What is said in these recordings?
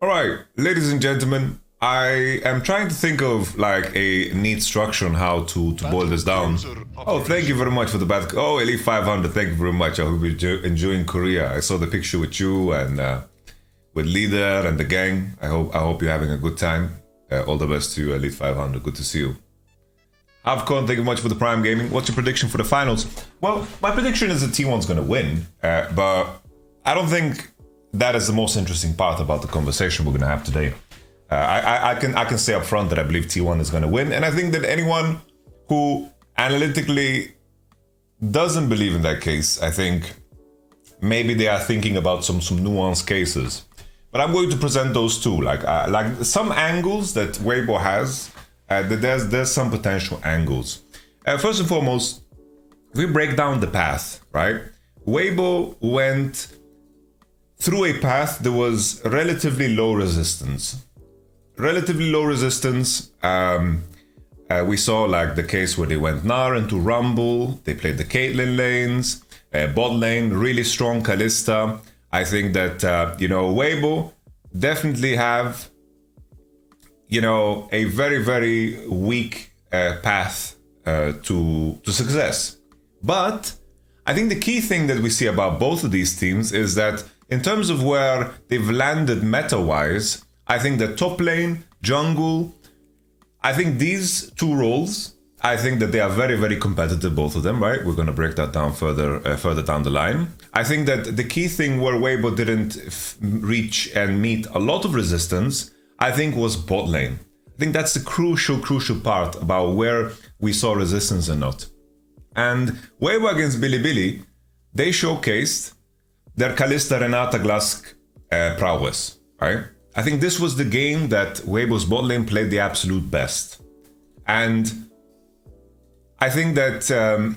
Alright, ladies and gentlemen, I am trying to think of like a neat structure on how to boil this down. Oh, thank you very much for the bad. Oh, Elite 500, thank you very much. I hope you're enjoying Korea. I saw the picture with you and with Leader and the gang. I hope you're having a good time. All the best to you, Elite 500. Good to see you. Avcon, thank you much for the Prime Gaming. What's your prediction for the finals? Well, my prediction is that T1's going to win, but I don't think that is the most interesting part about the conversation we're going to have today. I can say up front that I believe T1 is going to win, and I think that anyone who analytically doesn't believe in that case, I think maybe they are thinking about some nuanced cases. But I'm going to present those too, like some angles that Weibo has. There's some potential angles. First and foremost, we break down the path, right? Weibo went through a path that was relatively low resistance. We saw like the case where they went Gnar into Rumble, they played the Caitlyn lanes, bot lane, really strong Kalista. I think that, Weibo definitely have, a very, very weak path to success. But I think the key thing that we see about both of these teams is that in terms of where they've landed meta-wise, I think that top lane, jungle, I think these two roles, I think that they are very, very competitive, both of them, right? We're going to break that down further down the line. I think that the key thing where Weibo didn't reach and meet a lot of resistance, I think was bot lane. I think that's the crucial part about where we saw resistance or not. And Weibo against Bilibili, they showcased their Kalista Renata Glask prowess, right? I think this was the game that Weibo's bot lane played the absolute best. And I think that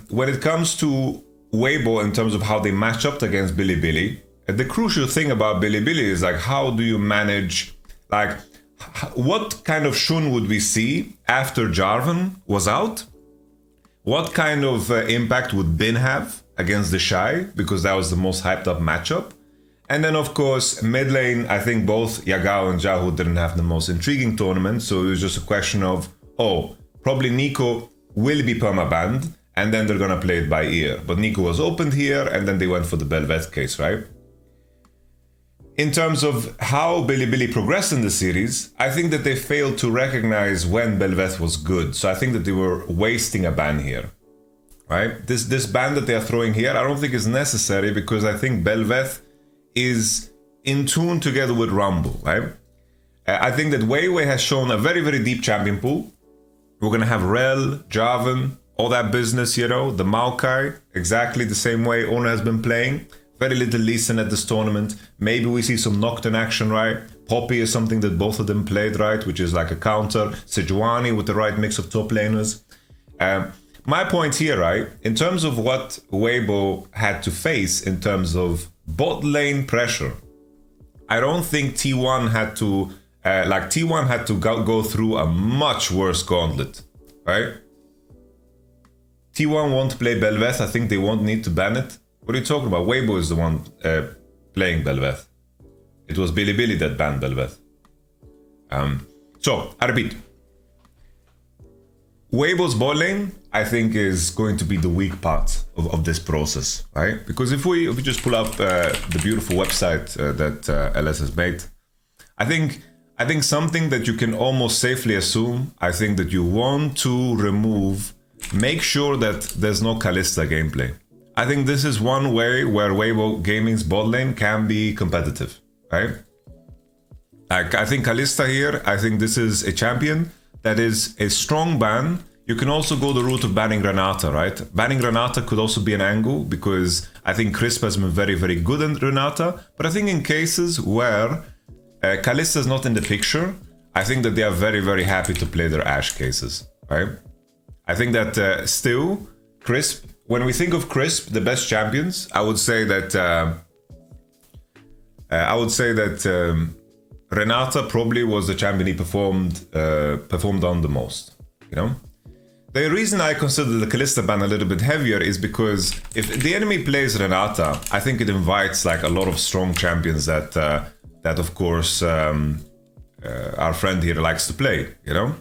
when it comes to Weibo in terms of how they match up against Bilibili, the crucial thing about Bilibili is like, how do you manage, like, what kind of Shun would we see after Jarvan was out? What kind of impact would Bin have against the Shy? Because that was the most hyped up matchup. And then of course, mid lane, I think both Yagao and Jahu didn't have the most intriguing tournament. So it was just a question of, probably Nico will be perma-banned and then they're gonna play it by ear. But Nico was opened here and then they went for the Bel'Veth case, right? In terms of how Bilibili progressed in the series, I think that they failed to recognize when Bel'Veth was good. So I think that they were wasting a ban here, right? This ban that they are throwing here, I don't think is necessary because I think Bel'Veth is in tune together with Rumble, right? I think that Weiwei has shown a very, very deep champion pool. We're going to have Rel, Jarvan, all that business, the Maokai, exactly the same way Ona has been playing. Very little Lee Sin at this tournament. Maybe we see some Nocturne action, right? Poppy is something that both of them played, right? Which is like a counter. Sejuani with the right mix of top laners. My point here, right? In terms of what Weibo had to face in terms of bot lane pressure, I don't think T1 had to, T1 had to go through a much worse gauntlet, right? T1 won't play Bel'Veth. I think they won't need to ban it. What are you talking about? Weibo is the one playing Bel'Veth. It was Bilibili that banned Bel'Veth. So, I repeat. Weibo's bot lane, I think, is going to be the weak part of this process, right? Because if we just pull up the beautiful website that LS has made, I think something that you can almost safely assume, I think that you want to make sure that there's no Kalista gameplay. I think this is one way where Weibo Gaming's bot lane can be competitive, right? I think Kalista here, I think this is a champion that is a strong ban. You can also go the route of banning Renata, right? Banning Renata could also be an angle because I think Crisp has been very, very good in Renata. But I think in cases where Kalista is not in the picture, I think that they are very, very happy to play their Ashe cases, right? I think that still, Crisp, when we think of Crisp, the best champions, I would say that Renata probably was the champion he performed on the most. The reason I consider the Kalista ban a little bit heavier is because if the enemy plays Renata, I think it invites like a lot of strong champions that that of course our friend here likes to play, you know.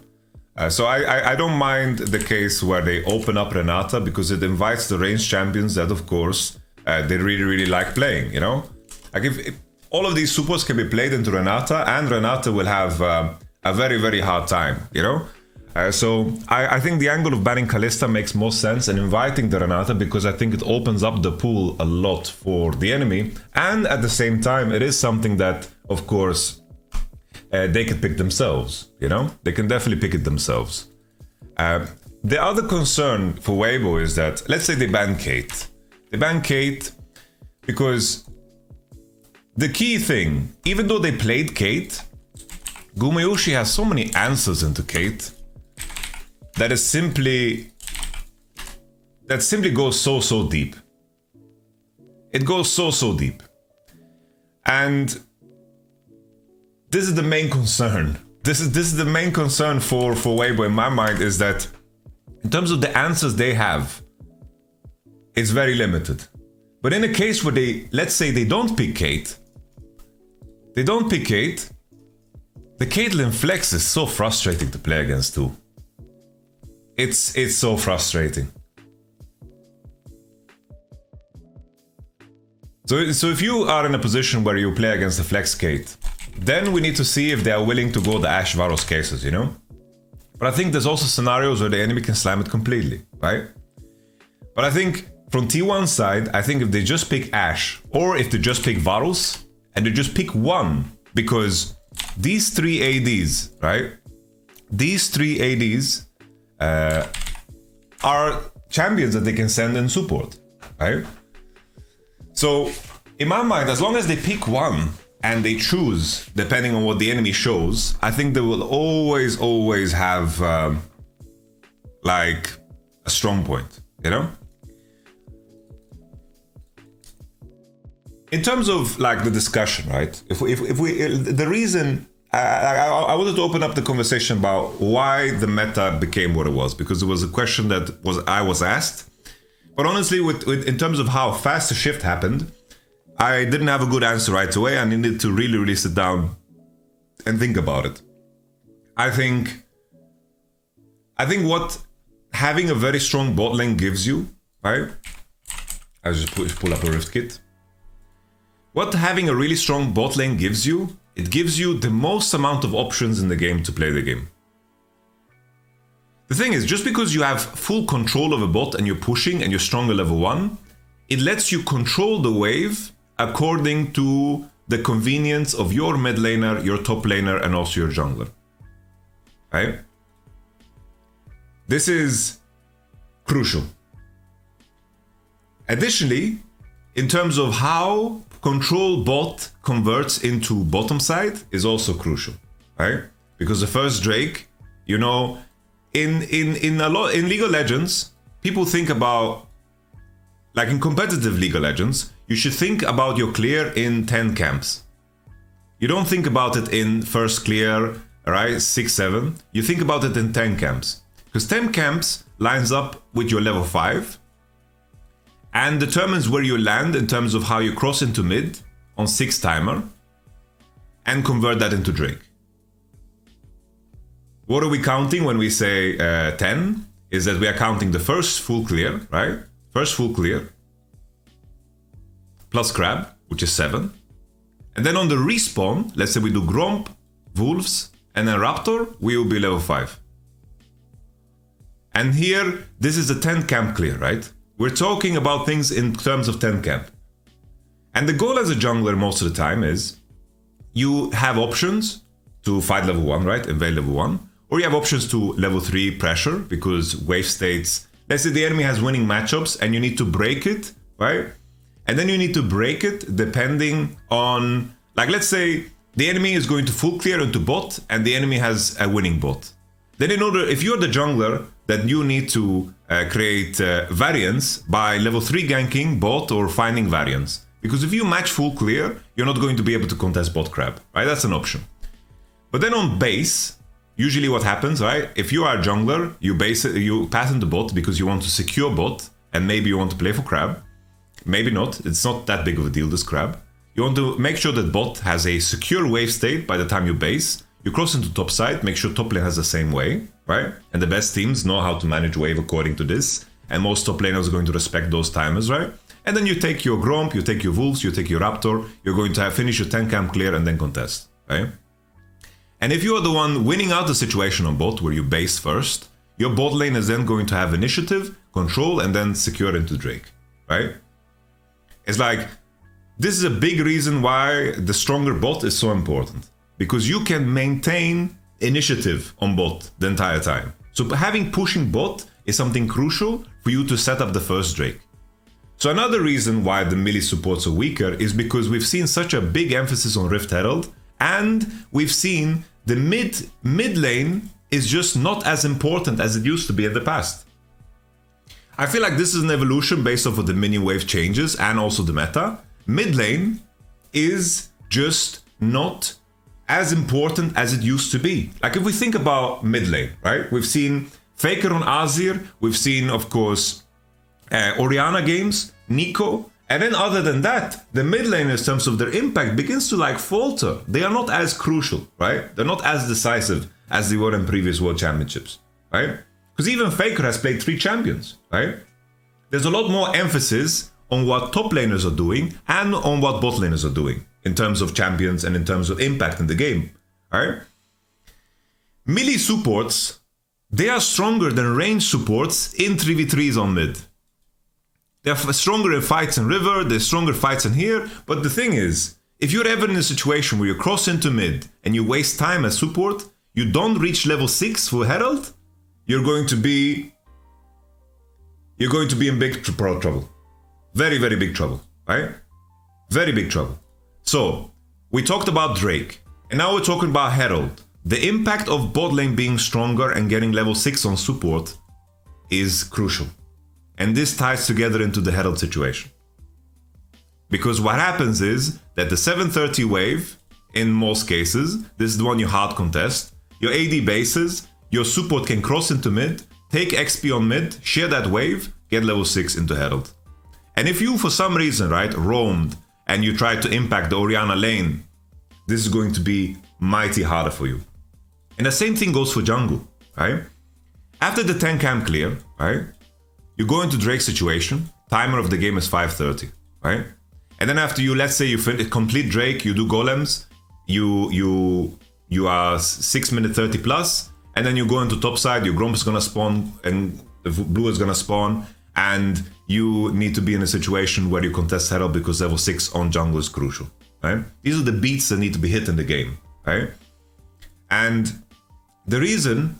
So I don't mind the case where they open up Renata, because it invites the ranged champions that of course they really like playing, you know. Like if all of these supports can be played into Renata, and Renata will have a very hard time, you know. So I think the angle of banning Kalista makes more sense, and inviting the Renata, because I think it opens up the pool a lot for the enemy, and at the same time it is something that of course they could pick themselves, you know. They can definitely pick it themselves. The other concern for Weibo is that, let's say they ban Kate. They ban Kate because the key thing, even though they played Kate, Gumayushi has so many answers into Kate that simply goes so deep. It goes so deep. And this is the main concern. This is the main concern for Weibo in my mind, is that in terms of the answers they have, it's very limited. But in a case where let's say they don't pick Kate, the Caitlyn flex is so frustrating to play against too. It's so frustrating. So if you are in a position where you play against the flex Kate, then we need to see if they are willing to go the Ashe Varus cases, you know? But I think there's also scenarios where the enemy can slam it completely, right? But I think from T1 side, I think if they just pick Ashe, or if they just pick Varus, and they just pick one, because these three ADs, right? These three ADs are champions that they can send in support, right? So in my mind, as long as they pick one and they choose depending on what the enemy shows, I think they will always have like a strong point, you know? In terms of like the discussion, right? If we the reason I wanted to open up the conversation about why the meta became what it was, because it was a question that I was asked. But honestly, with in terms of how fast the shift happened, I didn't have a good answer right away. I needed to really sit down and think about it. I think what having a very strong bot lane gives you, right? I just pull up a Rift Kit. What having a really strong bot lane gives you, it gives you the most amount of options in the game to play the game. The thing is, just because you have full control of a bot and you're pushing and you're strong at level 1, it lets you control the wave according to the convenience of your mid laner, your top laner, and also your jungler. Right? This is crucial. Additionally, in terms of how control bot converts into bottom side is also crucial, right? Because the first Drake, you know, in League of Legends, people think about, like in competitive League of Legends, you should think about your clear in 10 camps. You don't think about it in first clear, right, 6, 7. You think about it in 10 camps. Because 10 camps lines up with your level 5 and determines where you land in terms of how you cross into mid on 6 timer and convert that into Drake. What are we counting when we say 10? Is that we are counting the first full clear, right? First full clear plus Crab, which is 7. And then on the respawn, let's say we do Gromp, Wolves, and then Raptor, we will be level 5. And here, this is a 10 camp clear, right? We're talking about things in terms of 10 camp. And the goal as a jungler most of the time is you have options to fight level 1, right? Invade level 1. Or you have options to level 3 pressure because wave states. Let's say the enemy has winning matchups and you need to break it, right? And then you need to break it depending on, like let's say the enemy is going to full clear into bot and the enemy has a winning bot. Then in order, if you're the jungler, then you need to create variance by level 3 ganking bot or finding variance. Because if you match full clear, you're not going to be able to contest bot crab, right? That's an option. But then on base, usually what happens, right? If you are a jungler, you pass into bot because you want to secure bot and maybe you want to play for crab. Maybe not. It's not that big of a deal, this crab. You want to make sure that bot has a secure wave state by the time you base. You cross into top side, make sure top lane has the same way, right? And the best teams know how to manage wave according to this. And most top laners are going to respect those timers, right? And then you take your Gromp, you take your Wolves, you take your Raptor. You're going to finish your 10 camp clear and then contest, right? And if you are the one winning out the situation on bot where you base first, your bot lane is then going to have initiative, control, and then secure into Drake, right? It's like, this is a big reason why the stronger bot is so important. Because you can maintain initiative on bot the entire time. So having pushing bot is something crucial for you to set up the first Drake. So another reason why the melee supports are weaker is because we've seen such a big emphasis on Rift Herald, and we've seen the mid lane is just not as important as it used to be in the past. I feel like this is an evolution based off of the minion wave changes and also the meta. Mid lane is just not as important as it used to be. Like if we think about mid lane, right? We've seen Faker on Azir, we've seen, of course, Orianna games, Nico, and then other than that, the mid lane in terms of their impact begins to like falter. They are not as crucial, right? They're not as decisive as they were in previous World Championships, right? Because even Faker has played 3 champions, right? There's a lot more emphasis on what top laners are doing and on what bot laners are doing in terms of champions and in terms of impact in the game, right? Melee supports, they are stronger than range supports in 3v3s on mid. They're stronger in fights in river, they're stronger fights in here, but the thing is, if you're ever in a situation where you cross into mid and you waste time as support, you don't reach level 6 for Herald, you're going to be in big trouble. Very, very big trouble, right? Very big trouble. So, we talked about Drake, and now we're talking about Herald. The impact of bot lane being stronger and getting level 6 on support is crucial. And this ties together into the Herald situation. Because what happens is that the 730 wave, in most cases, this is the one you hard contest, your AD bases, your support can cross into mid, take XP on mid, share that wave, get level 6 into Herald. And if you, for some reason, right, roamed and you tried to impact the Orianna lane, this is going to be mighty harder for you. And the same thing goes for jungle, right? After the 10 camp clear, right, you go into Drake's situation, timer of the game is 5:30, right? And then after you, let's say you complete Drake, you do golems, you are 6 minute 30 plus, and then you go into top side, your Gromp is gonna spawn and the blue is gonna spawn, and you need to be in a situation where you contest Herald because level 6 on jungle is crucial, right? These are the beats that need to be hit in the game, right? And the reason,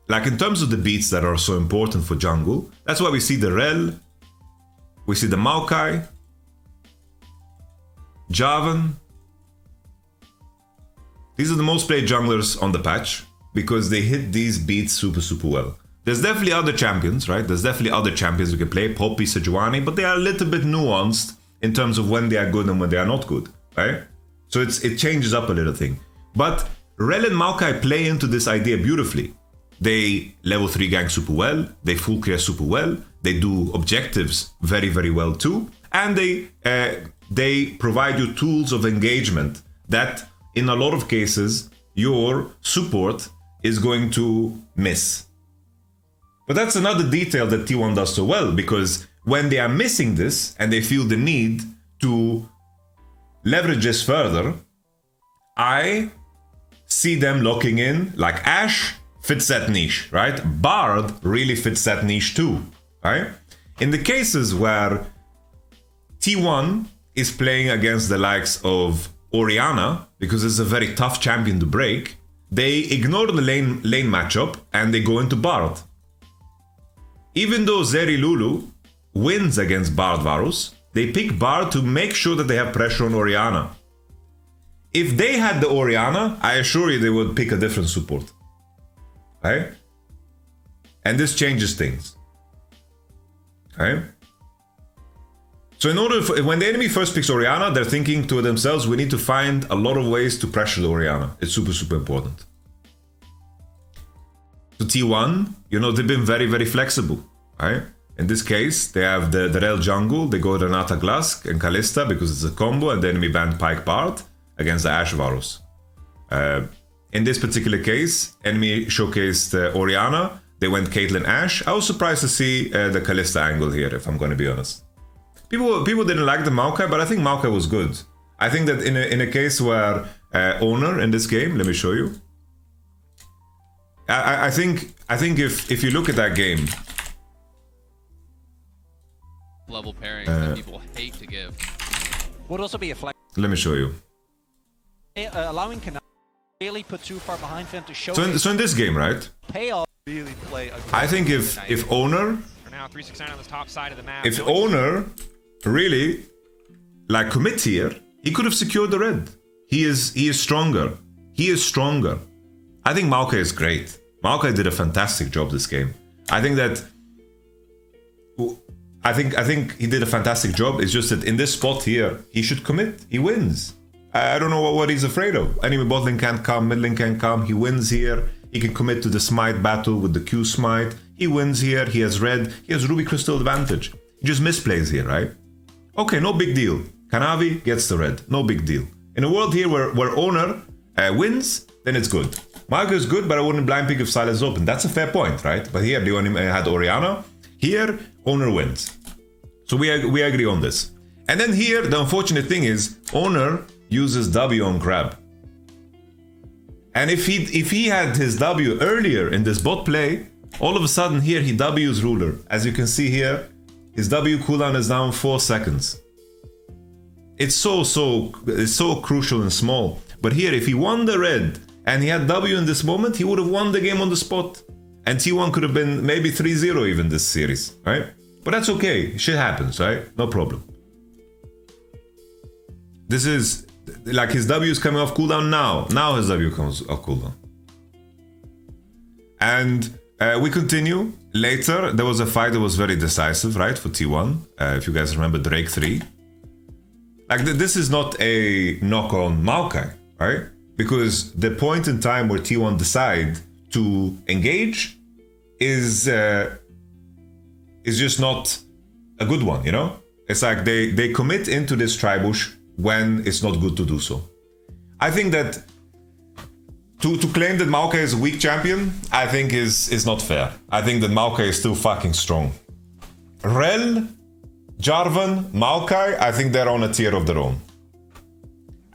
like in terms of the beats that are so important for jungle, that's why we see the Rel, we see the Maokai, Jarvan. These are the most played junglers on the patch because they hit these beats super, super well. There's definitely other champions, right? There's definitely other champions we can play, Poppy, Sejuani, but they are a little bit nuanced in terms of when they are good and when they are not good, right? So it changes up a little thing. But Rel and Maokai play into this idea beautifully. They level 3 gank super well, they full clear super well, they do objectives very, very well too, and they provide you tools of engagement that in a lot of cases your support is going to miss. But that's another detail that T1 does so well, because when they are missing this and they feel the need to leverage this further, I see them locking in, like Ashe fits that niche, right? Bard really fits that niche too, right? In the cases where T1 is playing against the likes of Orianna, because it's a very tough champion to break, they ignore the lane matchup and they go into Bard. Even though Zeri Lulu wins against Bard Varus, they pick Bard to make sure that they have pressure on Orianna. If they had the Orianna, I assure you they would pick a different support. Right? And this changes things. Right? So in order for, when the enemy first picks Orianna, they're thinking to themselves, we need to find a lot of ways to pressure the Orianna. It's super, super important. So T1, you know, they've been very, very flexible, right? In this case, they have the Rel jungle, they go Renata Glask and Kalista because it's a combo, and the enemy banned Pike Bard against the Ashe Varus. In this particular case, enemy showcased Orianna, they went Caitlyn Ashe. I was surprised to see the Kalista angle here, if I'm going to be honest. People didn't like the Maokai, but I think Maokai was good. I think that in a case where Owner in this game, let me show you. I think if you look at that game, level pairings that people hate to give. Would also be a flag. Let me show you. Allowing Cannon really put too far behind for him to show. So in this game, right? Payoff. Really play a I think if Owner, for now 369 on the top side of the map. if Owner really like commit here, he could have secured the red. He is stronger. He is stronger. I think Maokai is great. Maokai did a fantastic job this game. I think he did a fantastic job. It's just that in this spot here, he should commit. He wins. I don't know what he's afraid of. Anyway, bot lane can't come, mid lane can't come. He wins here. He can commit to the smite battle with the Q smite. He wins here. He has red. He has Ruby Crystal advantage. He just misplays here, right? Okay, no big deal. Kanavi gets the red. No big deal. In a world here where Owner wins, then it's good. Maokai is good, but I wouldn't blind pick if Sylas is open. That's a fair point, right? But here, they only had Orianna. Here, Owner wins. So we agree on this. And then here, the unfortunate thing is, Owner uses W on grab. And if he had his W earlier in this bot play, all of a sudden here he W's ruler. As you can see here, his W cooldown is down 4 seconds. It's so crucial and small. But here, if he won the red and he had W in this moment, he would have won the game on the spot. And T1 could have been maybe 3-0 even this series, right? But that's okay. Shit happens, right? No problem. This is like his W is coming off cooldown now. Now his W comes off cooldown. And we continue. Later, there was a fight that was very decisive, right? For T1. If you guys remember Drake 3. Like this is not a knock on Maokai, right? Because the point in time where T1 decide to engage is just not a good one, you know? It's like they commit into this tribush when it's not good to do so. I think that to claim that Maokai is a weak champion, I think is not fair. I think that Maokai is still fucking strong. Rel, Jarvan, Maokai, I think they're on a tier of their own.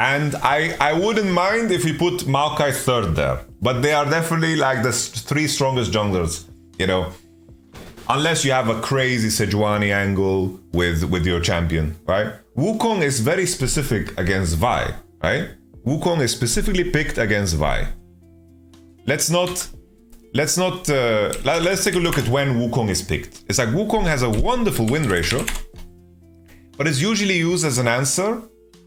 And I wouldn't mind if we put Maokai third there. But they are definitely like the 3 strongest junglers, you know. Unless you have a crazy Sejuani angle with your champion, right? Wukong is very specific against Vi, right? Wukong is specifically picked against Vi. Let's take a look at when Wukong is picked. It's like Wukong has a wonderful win ratio, but it's usually used as an answer.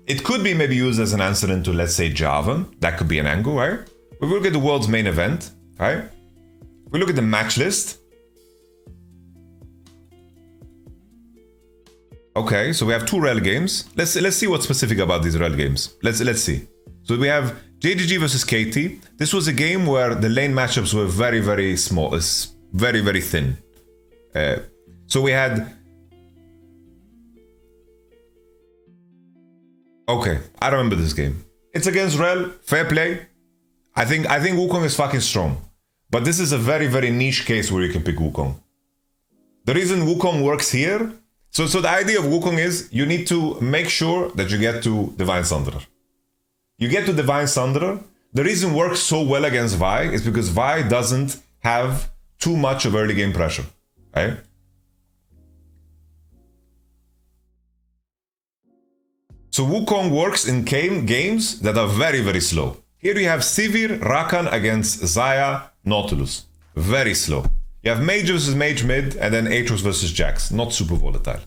It could be maybe used as an answer into, let's say, Jarvan. That could be an angle, right? We look at the world's main event, right? We look at the match list. Okay, so we have 2 Rel games. Let's see what's specific about these Rel games. Let's see. So we have JGG versus KT. This was a game where the lane matchups were very, very small. It's very, very thin. So we had... Okay, I remember this game. It's against Rel, fair play. I think Wukong is fucking strong. But this is a very, very niche case where you can pick Wukong. The reason Wukong works here... So the idea of Wukong is you need to make sure that you get to Divine Sunderer. You get to Divine Sunderer. The reason it works so well against Vi is because Vi doesn't have too much of early game pressure, right? So Wukong works in games that are very, very slow. Here you have Sivir, Rakan against Xayah, Nautilus. Very slow. You have Mage versus Mage mid, and then Aatrox versus Jax. Not super volatile.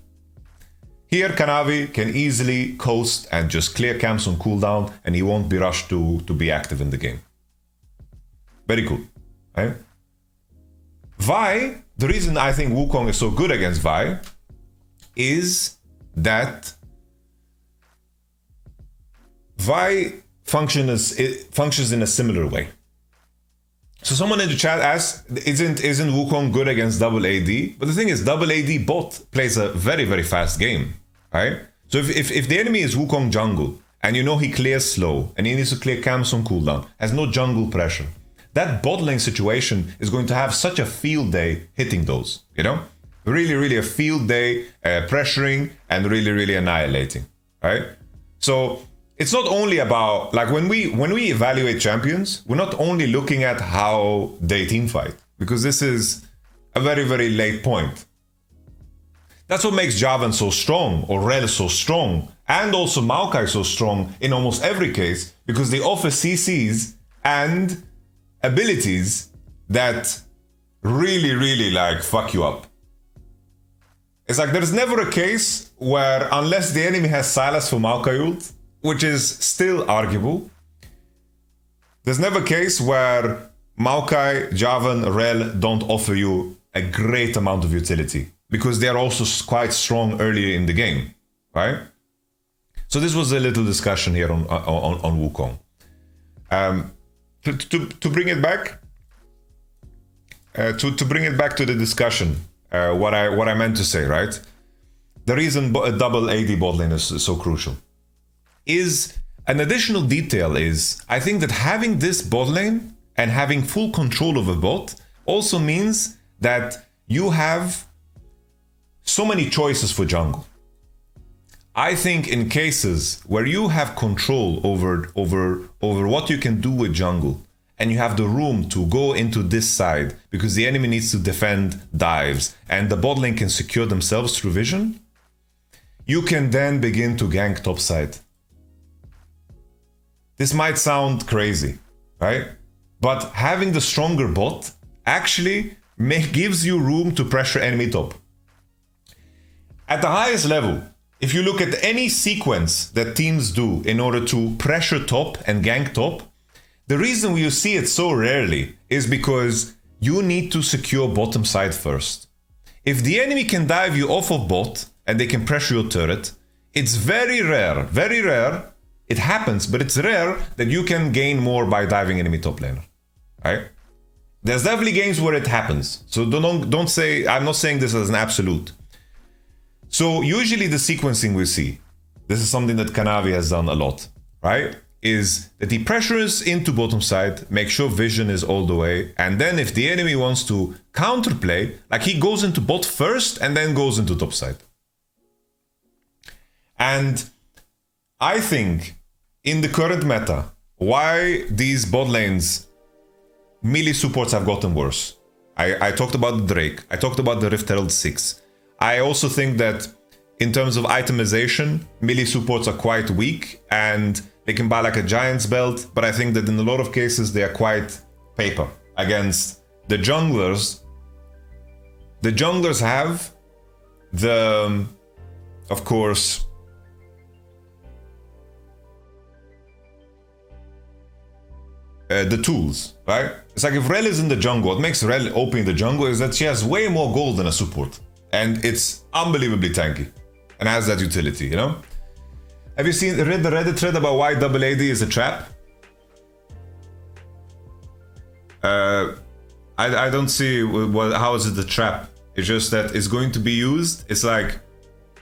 Here, Kanavi can easily coast and just clear camps on cooldown, and he won't be rushed to be active in the game. Very cool, right? Vi, the reason I think Wukong is so good against Vi is that Vi functions in a similar way. So someone in the chat asked, isn't Wukong good against double AD? But the thing is, double AD bot plays a very, very fast game, right? So if the enemy is Wukong jungle, and you know he clears slow, and he needs to clear camps on cooldown, has no jungle pressure, that bot lane situation is going to have such a field day hitting those, you know? Really, really a field day pressuring and really, really annihilating, right? So it's not only about, like when we evaluate champions, we're not only looking at how they team fight, because this is a very, very late point. That's what makes Javan so strong, or Rel so strong, and also Maokai so strong in almost every case, because they offer CCs and abilities that really, really like fuck you up. It's like there's never a case where, unless the enemy has Silas for Maokai ult, which is still arguable, there's never a case where Maokai, Javan, Rel don't offer you a great amount of utility, because they're also quite strong earlier in the game, right? So this was a little discussion here on Wukong. To bring it back, to bring it back to the discussion, what I meant to say, right? The reason a double AD bot lane is so crucial is an additional detail is, I think that having this bot lane and having full control of a bot also means that you have so many choices for jungle. I think in cases where you have control over what you can do with jungle, and you have the room to go into this side because the enemy needs to defend dives and the bot lane can secure themselves through vision, you can then begin to gank top side. This might sound crazy, right? But having the stronger bot actually gives you room to pressure enemy top. At the highest level, if you look at any sequence that teams do in order to pressure top and gank top, the reason you see it so rarely is because you need to secure bottom side first. If the enemy can dive you off of bot and they can pressure your turret, it's very rare, it happens, but it's rare that you can gain more by diving enemy top laner, right? There's definitely games where it happens, so don't say, I'm not saying this as an absolute. So usually the sequencing we see, this is something that Kanavi has done a lot, right? Is that he pressures into bottom side, make sure vision is all the way, and then if the enemy wants to counterplay, like he goes into bot first and then goes into top side. And I think in the current meta, why these bot lanes melee supports have gotten worse. I talked about the Drake, I talked about the Rift Herald 6. I also think that in terms of itemization, melee supports are quite weak and they can buy like a Giant's Belt, but I think that in a lot of cases they are quite paper against the junglers. The junglers have the, of course, the tools, right? It's like if Rel is in the jungle, what makes Rel OP in the jungle is that she has way more gold than a support. And it's unbelievably tanky and has that utility, you know? Have you read the Reddit thread about why double AD is a trap? I don't see how is it a trap. It's just that it's going to be used. It's like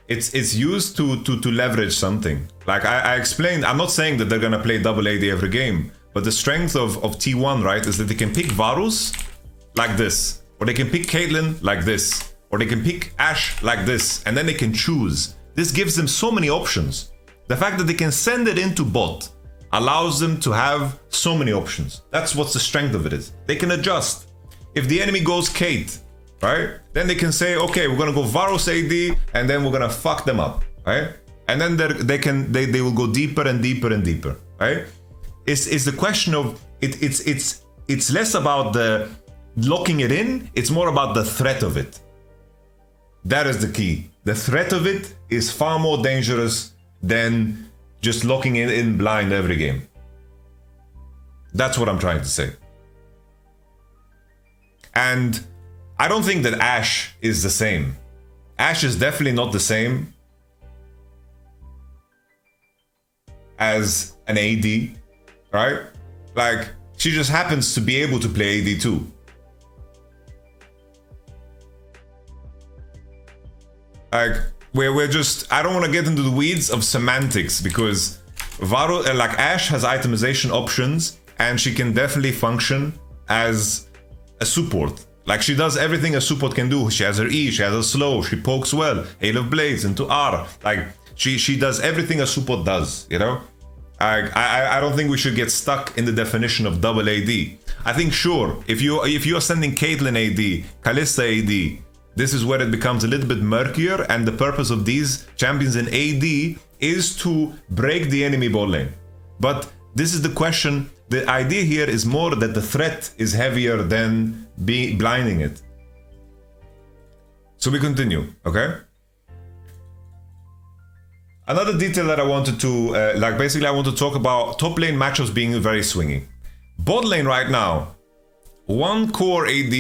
it's used to leverage something. Like I explained, I'm not saying that they're gonna play double AD every game, but the strength of T1, right, is that they can pick Varus like this, or they can pick Caitlyn like this, or they can pick Ashe like this, and then they can choose. This gives them so many options. The fact that they can send it into bot allows them to have so many options. That's what the strength of it is. They can adjust. If the enemy goes Kate, right, then they can say, okay, we're gonna go Varus AD, and then we're gonna fuck them up, right? And then they will go deeper and deeper and deeper, right? It's the question of it's less about the locking it in, it's more about the threat of it. That is the key. The threat of it is far more dangerous than just locking it in blind every game. That's what I'm trying to say. And I don't think that Ashe is the same. Ashe is definitely not the same as an AD, right? Like, She just happens to be able to play AD too. Like, we're just, I don't want to get into the weeds of semantics because Varo, like Ashe has itemization options and she can definitely function as a support. Like she does everything a support can do. She has her E, she has her slow, she pokes well, Hail of Blades into R. Like she does everything a support does, you know? I don't think we should get stuck in the definition of double AD. I think sure, if you're sending Caitlyn AD, Kalista AD, this is where it becomes a little bit murkier, and the purpose of these champions in AD is to break the enemy bot lane. But this is the question. The idea here is more that the threat is heavier than blinding it. So we continue, okay? Another detail that I wanted to, basically I want to talk about top lane matchups being very swingy. Bot lane right now, one core AD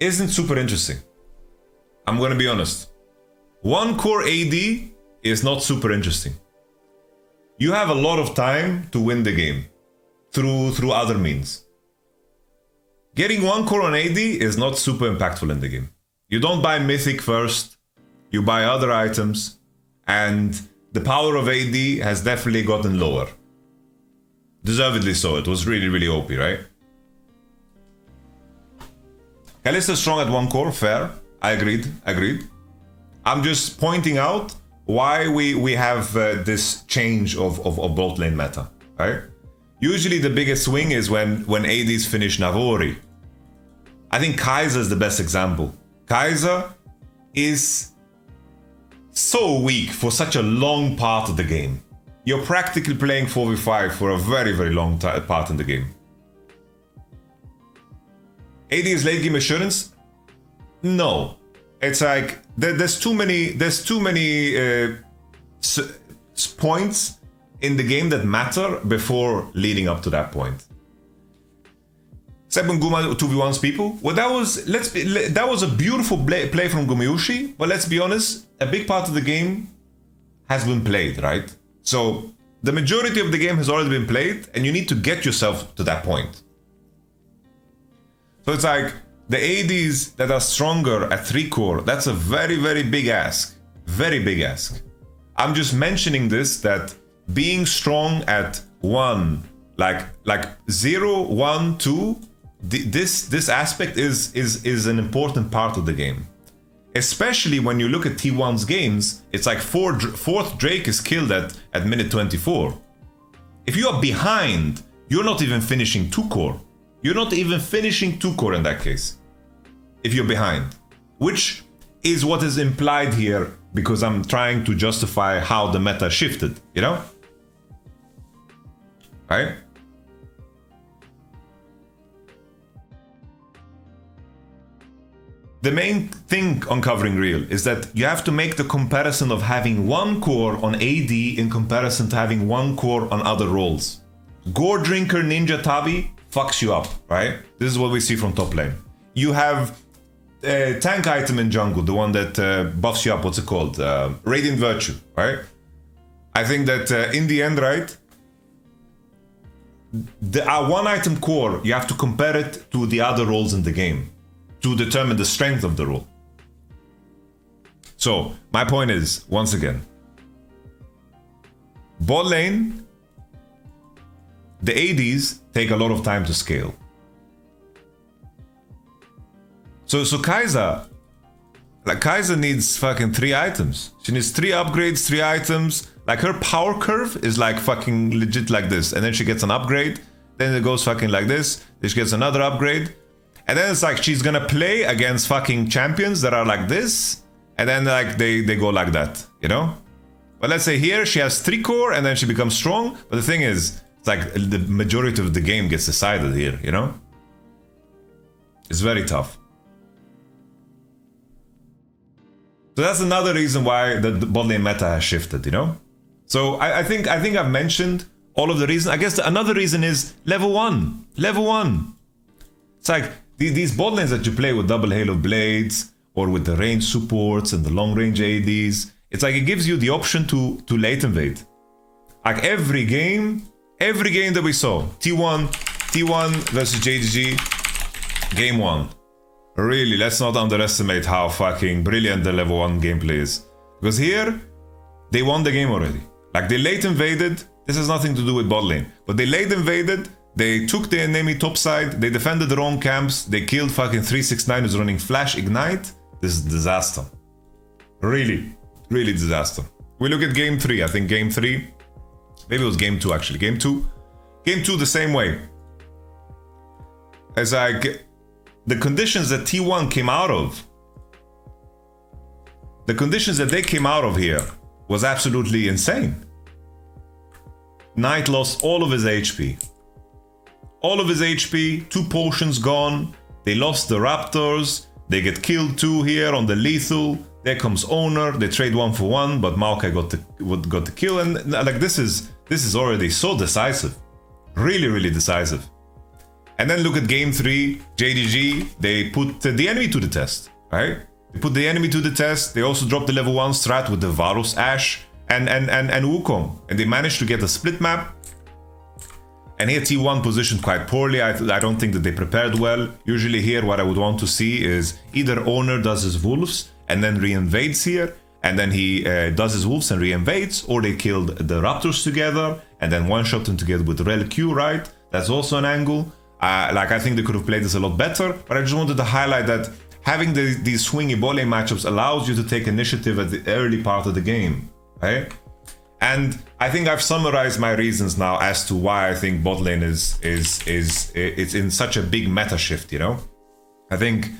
isn't super interesting. I'm gonna be honest. One core AD is not super interesting. You have a lot of time to win the game through other means. Getting one core on AD is not super impactful in the game. You don't buy Mythic first, you buy other items, and the power of AD has definitely gotten lower. Deservedly so, it was really, really OP, right? Kalista strong at one core, fair. I agreed. I'm just pointing out why we have this change of bot lane meta, right? Usually the biggest swing is when ADs finish Navori. I think Kai'Sa is the best example. Kai'Sa is so weak for such a long part of the game. You're practically playing 4v5 for a very, very long part in the game. AD is late game assurance? No. It's like there's too many points in the game that matter before leading up to that point. Seven Guma 2v1s people. Well, that was a beautiful play from Gumayushi, but let's be honest, a big part of the game has been played, right? So the majority of the game has already been played, and you need to get yourself to that point. So it's like the ADs that are stronger at 3 core, that's a very, very big ask. Very big ask. I'm just mentioning this, that being strong at 1, like 0, 1, 2, this aspect is an important part of the game. Especially when you look at T1's games, it's like 4th Drake is killed at minute 24. If you are behind, you're not even finishing 2 core. You're not even finishing 2 core in that case, if you're behind. Which is what is implied here, because I'm trying to justify how the meta shifted, you know? Right? The main thing on covering real is that you have to make the comparison of having 1 core on AD in comparison to having 1 core on other roles. Gore Drinker Ninja Tabi fucks you up, right? This is what we see from top lane. You have a tank item in jungle, the one that buffs you up, what's it called? Radiant Virtue, right? I think that in the end, right, the one item core, you have to compare it to the other roles in the game to determine the strength of the role. So, my point is, once again, bot lane, the ADs take a lot of time to scale. So Kai'Sa, like Kai'Sa needs fucking 3 items. She needs 3 upgrades, 3 items. Like her power curve is like fucking legit like this. And then she gets an upgrade. Then it goes fucking like this. Then she gets another upgrade. And then it's like she's gonna play against fucking champions that are like this. And then like they go like that, you know? But let's say here she has 3 core and then she becomes strong. But the thing is, it's like the majority of the game gets decided here, you know? It's very tough. So that's another reason why the bot lane meta has shifted, you know? So I think I've mentioned all of the reasons. I guess another reason is level 1. Level 1. It's like these bot lanes that you play with double Hail of Blades or with the range supports and the long range ADs. It's like it gives you the option to late invade. Like every game, Every game that we saw, T1 versus JDG, game 1. Really, let's not underestimate how fucking brilliant the level 1 gameplay is. Because here, they won the game already. Like, they late invaded. This has nothing to do with bot lane. But they late invaded. They took the enemy top side. They defended their own camps. They killed fucking 369 who's running Flash Ignite. This is disaster. Really, really disaster. We look at game 3. I think game 3. Maybe it was game 2 actually. Game 2. Game 2 the same way. As like the conditions that T1 came out of. The conditions that they came out of here was absolutely insane. Knight lost all of his HP. All of his HP, 2 potions gone. They lost the Raptors. They get killed 2 here on the lethal. There comes Owner. They trade 1 for 1, but Maokai got the kill. And like this is already so decisive. Really, really decisive. And then look at game 3, JDG. They put the enemy to the test, right? They put the enemy to the test. They also dropped the level 1 strat with the Varus, Ashe, and Wukong. And they managed to get a split map. And here T1 positioned quite poorly. I don't think that they prepared well. Usually here what I would want to see is either Owner does his wolves and then re-invades here. And then he does his wolves and re-invades. Or they killed the Raptors together and then one-shot them together with Rel Q, right? That's also an angle. Like I think they could have played this a lot better. But I just wanted to highlight that having these swingy bot lane matchups allows you to take initiative at the early part of the game, right? And I think I've summarized my reasons now as to why I think bot lane is in such a big meta shift, you know? I think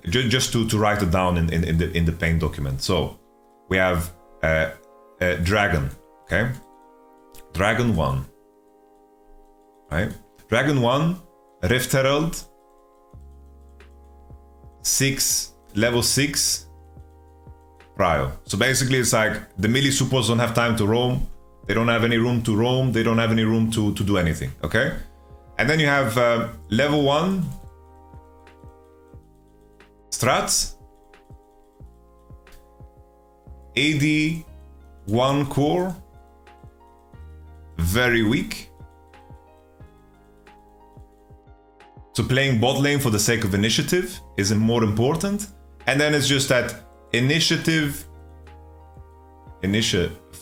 just to write it down in the paint document. So we have Dragon, okay? Dragon 1, right? Dragon 1, Rift Herald, 6, level 6, Prio. So basically it's like the melee supports don't have time to roam. They don't have any room to roam. They don't have any room to do anything, okay? And then you have level 1 strats, AD 1 core, very weak. So playing bot lane for the sake of initiative is more important. And then it's just that initiative.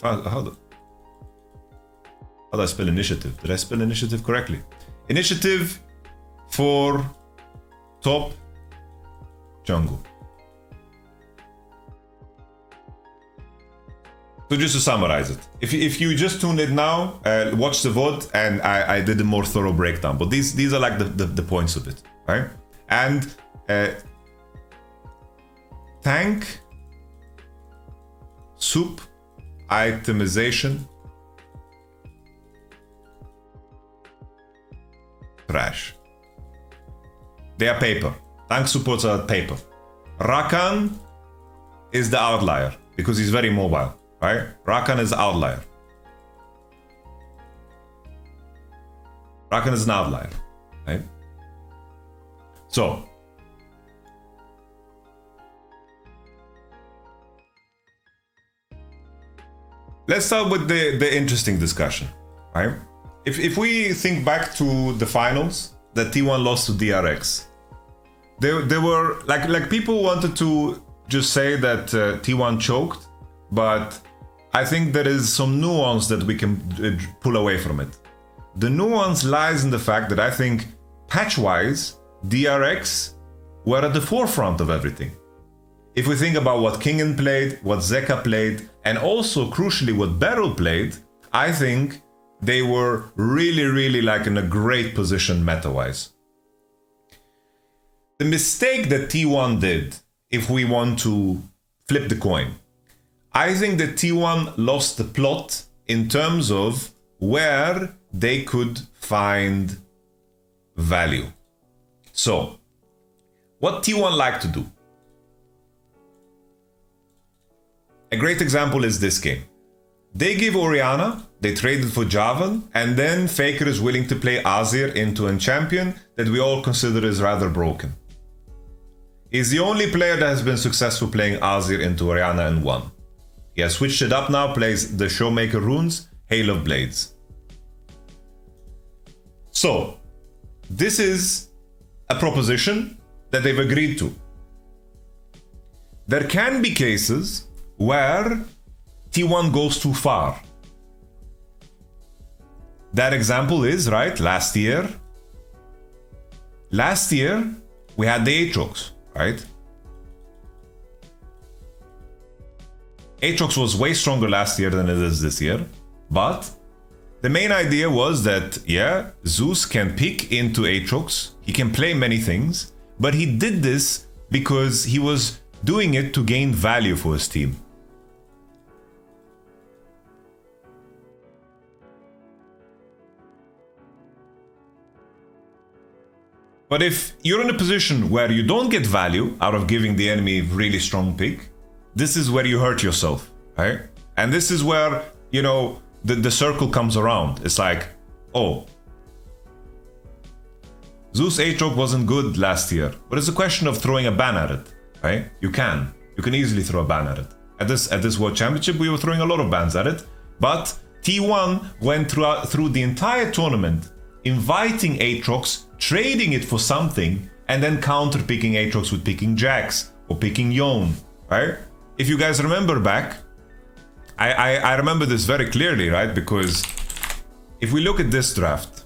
How do I spell initiative? Did I spell initiative correctly? Initiative for top jungle. So just to summarize it, if you just tuned in now, watch the VOD, and I did a more thorough breakdown. But these are like the points of it, right? And tank, soup, itemization, trash. They are paper. Tank supports are paper. Rakan is the outlier because he's very mobile, right? Rakan is the outlier. Rakan is an outlier, right? So let's start with the interesting discussion, right? If we think back to the finals that T1 lost to DRX, there were like people wanted to just say that T1 choked, but I think there is some nuance that we can pull away from it. The nuance lies in the fact that I think patch-wise, DRX were at the forefront of everything. If we think about what Kingen played, what Zeka played, and also crucially what Beryl played, I think they were really like in a great position meta-wise. The mistake that T1 did, if we want to flip the coin, I think that T1 lost the plot in terms of where they could find value. So, what T1 like to do? A great example is this game. They give Orianna, they traded for Javan, and then Faker is willing to play Azir into a champion that we all consider is rather broken. He's the only player that has been successful playing Azir into Orianna and won. He has switched it up now, plays the Showmaker runes, Hail of Blades. So, this is a proposition that they've agreed to. There can be cases where T1 goes too far. That example is, right, last year we had the Aatrox, right? Aatrox was way stronger last year than it is this year, but the main idea was that, yeah, Zeus can pick into Aatrox, he can play many things, but he did this because he was doing it to gain value for his team. But if you're in a position where you don't get value out of giving the enemy a really strong pick, this is where you hurt yourself, right? And this is where, you know, the circle comes around. It's like, oh, Zeus Aatrox wasn't good last year, but it's a question of throwing a ban at it, right? You can easily throw a ban at it. At this World Championship, we were throwing a lot of bans at it, but T1 went through the entire tournament, inviting Aatrox, trading it for something, and then counter-picking Aatrox with picking Jax or picking Yone, right? If you guys remember back, I remember this very clearly, right? Because if we look at this draft,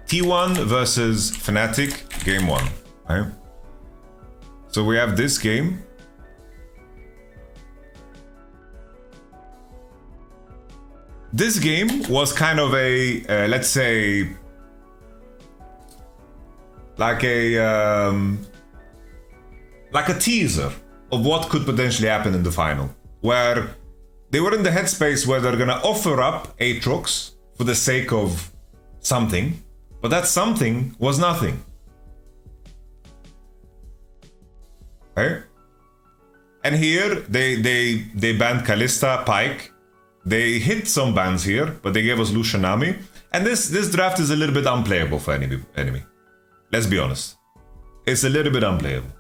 T1 versus Fnatic, game 1, right? So we have this game. This game was kind of a, let's say, like a teaser of what could potentially happen in the final, where they were in the headspace where they're gonna offer up Aatrox for the sake of something, but that something was nothing. Okay? And here they banned Kalista, Pyke. They hit some bans here, but they gave us Lucianami. And this draft is a little bit unplayable for enemy. Let's be honest. It's a little bit unplayable.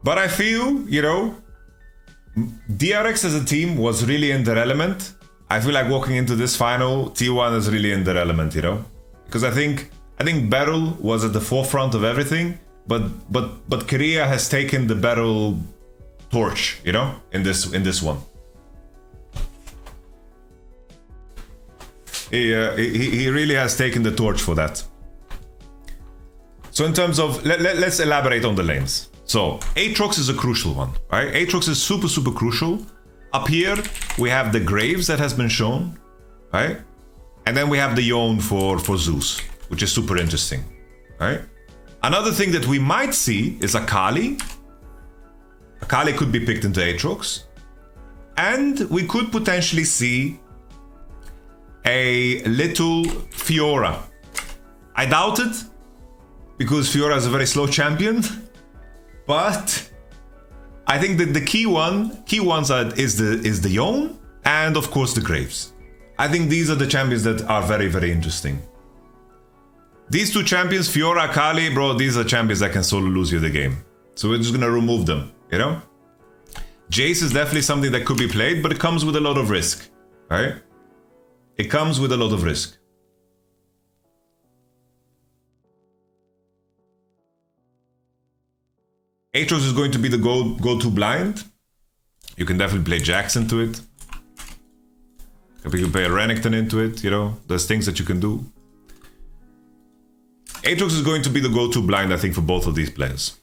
But I feel, you know, DRX as a team was really in their element. I feel like walking into this final, T1 is really in their element, you know? Because I think Beryl was at the forefront of everything, but Korea has taken the Beryl torch, you know, in this one. He really has taken the torch for that. So in terms of, let's elaborate on the lanes. So Aatrox is a crucial one, right? Aatrox is super crucial. Up here we have the Graves that has been shown, right? And then we have the Yone for Zeus, which is super interesting, right? Another thing that we might see is Akali. Akali could be picked into Aatrox. And we could potentially see a little Fiora. I doubt it, because Fiora is a very slow champion. But I think that the key ones is the Yone and of course the Graves. I think these are the champions that are very interesting. These two champions, Fiora, Akali, bro, these are champions that can solo lose you the game. So we're just gonna remove them, you know? Jace is definitely something that could be played, but it comes with a lot of risk, right? It comes with a lot of risk. Aatrox is going to be the go-to blind. You can definitely play Jax into it. You can play a Renekton into it, you know? There's things that you can do. Aatrox is going to be the go-to blind, I think, for both of these players.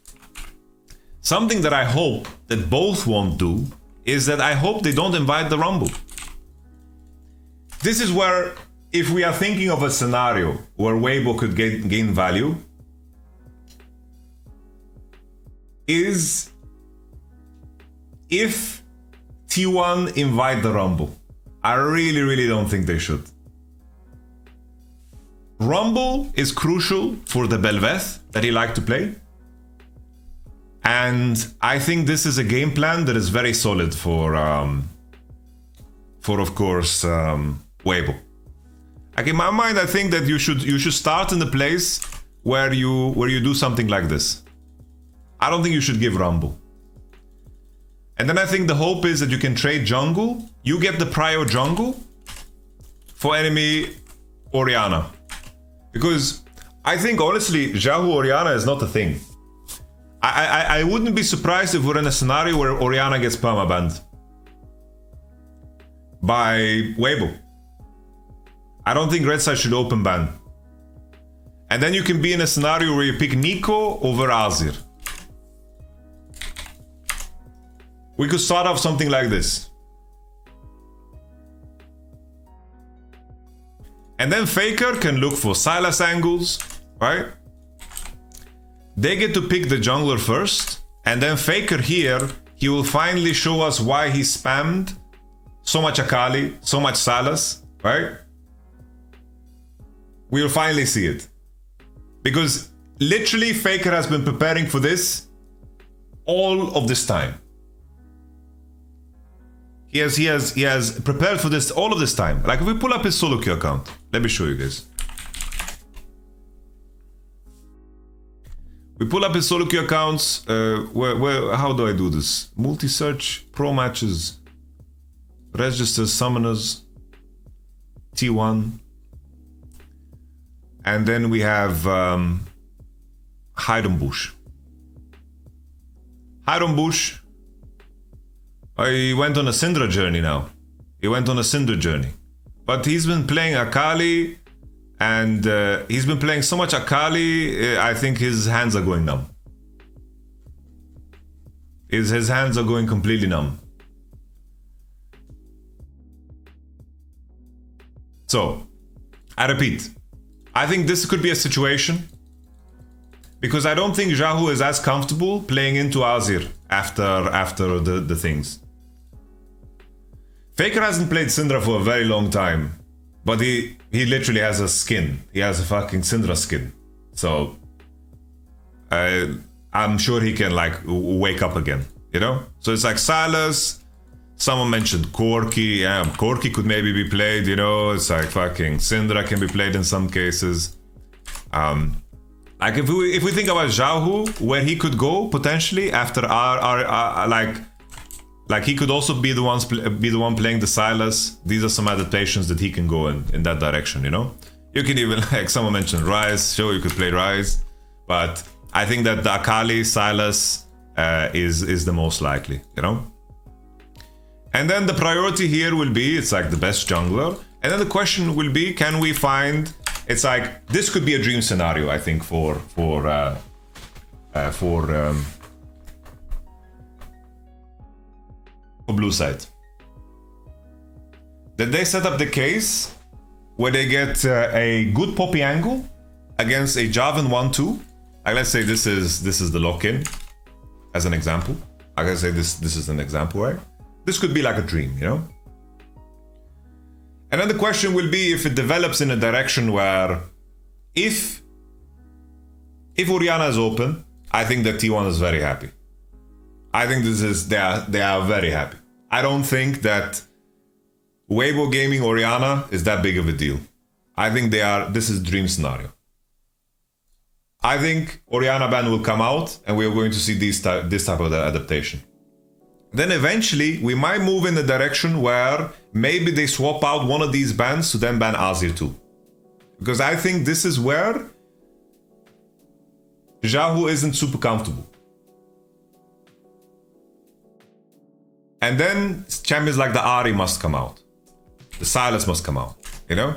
Something that I hope that both won't do is that I hope they don't invite the Rumble. This is where, if we are thinking of a scenario where Weibo could gain value, is if T1 invite the Rumble. I really don't think they should. Rumble is crucial for the Bel'Veth that he liked to play. And I think this is a game plan that is very solid for of course, Weibo. Like in my mind, I think that you should start in the place where you do something like this. I don't think you should give Rumble. And then I think the hope is that you can trade jungle. You get the prio jungle for enemy Orianna. Because I think honestly, Xiaohu Orianna is not a thing. I wouldn't be surprised if we're in a scenario where Orianna gets permabanned by Weibo. I don't think Red Side should open ban. And then you can be in a scenario where you pick Nico over Azir. We could start off something like this. And then Faker can look for Sylas angles, right? They get to pick the jungler first, and then Faker here, he will finally show us why he spammed so much Akali, so much Sylas, right? We'll finally see it. Because literally Faker has been preparing for this all of this time. He has prepared for this all of this time. Like if we pull up his solo queue account, let me show you guys. We pull up his solo queue accounts. How do I do this? Multi-search, pro matches, registers, summoners, T1. And then we have Hide on Bush. Hide on Bush. He went on a Syndra journey now. He went on a Syndra journey. But he's been playing Akali, and he's been playing so much Akali, I think his hands are going numb. His hands are going completely numb. So, I repeat, I think this could be a situation because I don't think Xiaohu is as comfortable playing into Azir after the things. Faker hasn't played Syndra for a very long time, but he literally has a skin. He has a fucking Syndra skin. So I'm sure he can like wake up again, you know? So it's like Sylas. Someone mentioned Corki. Yeah, Corki could maybe be played, you know? It's like fucking Syndra can be played in some cases. Like if we think about Xiaohu, where he could go potentially after our like he could also be the one playing the Sylas. These are some adaptations that he can go in that direction, you know? You can even, like someone mentioned Ryze, sure you could play Ryze, but I think that the Akali Sylas is the most likely, you know? And then the priority here will be, it's like the best jungler. And then the question will be, can we find, it's like, this could be a dream scenario, I think, for blue side. That they set up the case where they get a good poppy angle against a Jarvan 1-2. Like let's say this is the lock-in as an example. I can say this is an example, right? This could be like a dream, you know? And then the question will be if it develops in a direction where if Orianna is open, I think that T1 is very happy. I think they are very happy. I don't think that Weibo gaming Orianna is that big of a deal. I think this is dream scenario. I think Orianna ban will come out and we are going to see this type of adaptation. Then eventually we might move in the direction where maybe they swap out one of these bans to then ban Azir too. Because I think this is where Xiaohu isn't super comfortable. And then champions like the Ahri must come out. The Sylas must come out, you know?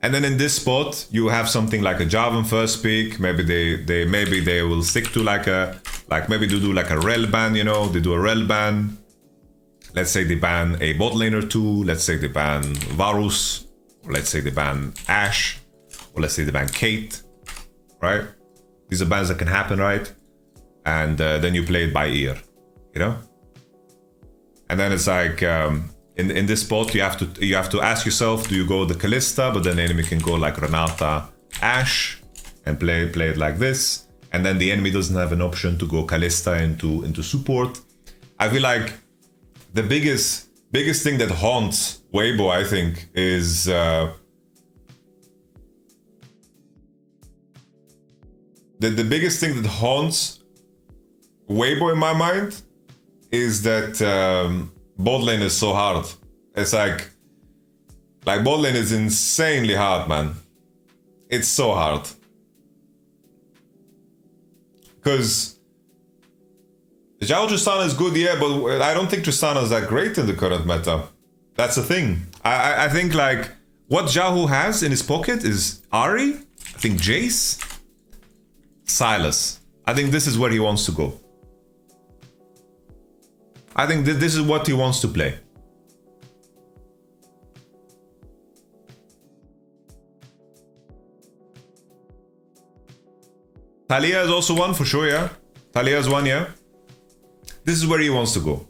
And then in this spot, you have something like a Jarvan first pick. Maybe they will stick to maybe they do like a rel ban, you know? They do a rel ban. Let's say they ban a bot lane or two. Let's say they ban Varus. Or let's say they ban Ashe. Or let's say they ban Kate, right? These are bans that can happen, right? And then you play it by ear, you know? And then it's like in this spot you have to ask yourself, do you go the Kalista, but then the enemy can go like Renata, Ashe, and play it like this, and then the enemy doesn't have an option to go Kalista into support. I feel like the biggest thing that haunts Weibo, I think, is the biggest thing that haunts Weibo in my mind is that bot lane is so hard. It's like bot lane is insanely hard, man. It's so hard. Because Zhao Tristana is good, yeah, but I don't think Tristana is that great in the current meta. That's the thing. I think like what Zhao has in his pocket is Ahri, I think Jace, Sylas. I think this is where he wants to go. I think this is what he wants to play. Talia is also one for sure, yeah. Talia is one, yeah. This is where he wants to go.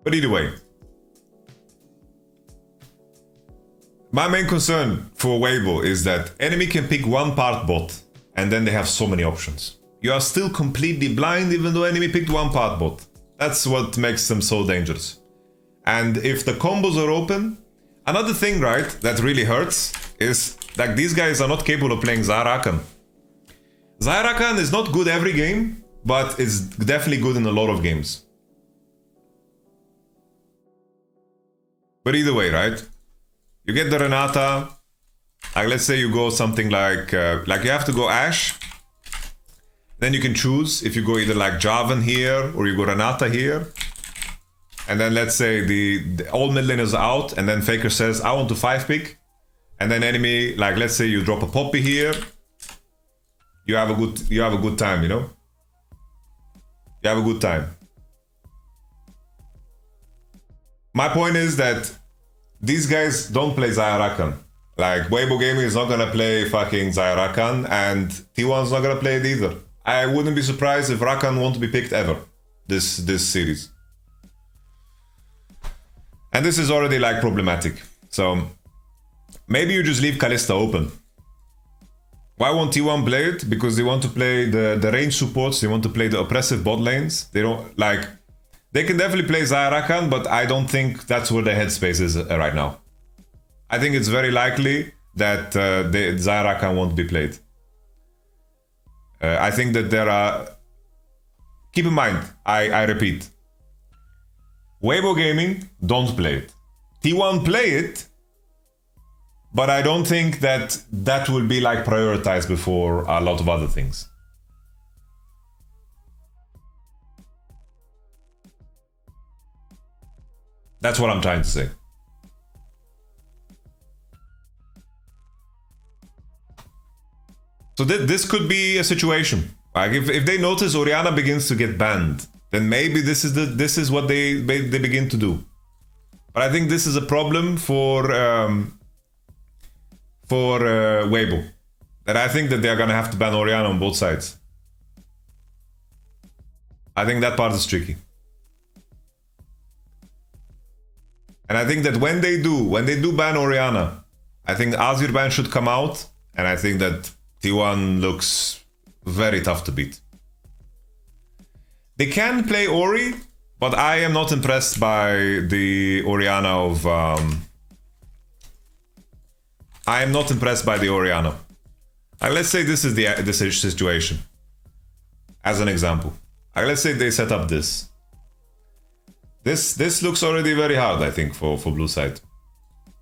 But either way, my main concern for Weibo is that enemy can pick one part bot and then they have so many options. You are still completely blind even though enemy picked one part bot. That's what makes them so dangerous. And if the combos are open, another thing, right, that really hurts is like these guys are not capable of playing Zahrakan. Zahrakan is not good every game, but it's definitely good in a lot of games. But either way, right? You get the Renata, like let's say you go something like you have to go Ashe. Then you can choose if you go either like Jarvan here or you go Renata here. And then let's say the all mid lane is out and then Faker says, I want to 5-pick. And then enemy, like let's say you drop a Poppy here. You have a good time, you know? You have a good time. My point is that these guys don't play Zahrakan. Like Weibo Gaming is not gonna play fucking Zahrakan and T1's not gonna play it either. I wouldn't be surprised if Rakan won't be picked ever this series. And this is already like problematic. So maybe you just leave Kalista open. Why won't T1 play it? Because they want to play the range supports, they want to play the oppressive bot lanes. They don't like. They can definitely play Zahrakan, but I don't think that's where their headspace is right now. I think it's very likely that Zahrakan won't be played. I think that there are... Keep in mind, I repeat. Weibo Gaming, don't play it. T1 play it, but I don't think that that will be like prioritized before a lot of other things. That's what I'm trying to say. So this could be a situation. Like if they notice Orianna begins to get banned, then maybe this is what they begin to do. But I think this is a problem for Weibo. That I think that they are gonna have to ban Orianna on both sides. I think that part is tricky. And I think that when they do ban Orianna, I think Azir ban should come out, and I think that T1 looks very tough to beat. They can play Ori, but I am not impressed by the Orianna of... I am not impressed by the Orianna. Let's say this is the situation. As an example. Let's say they set up this. This looks already very hard, I think, for blue side.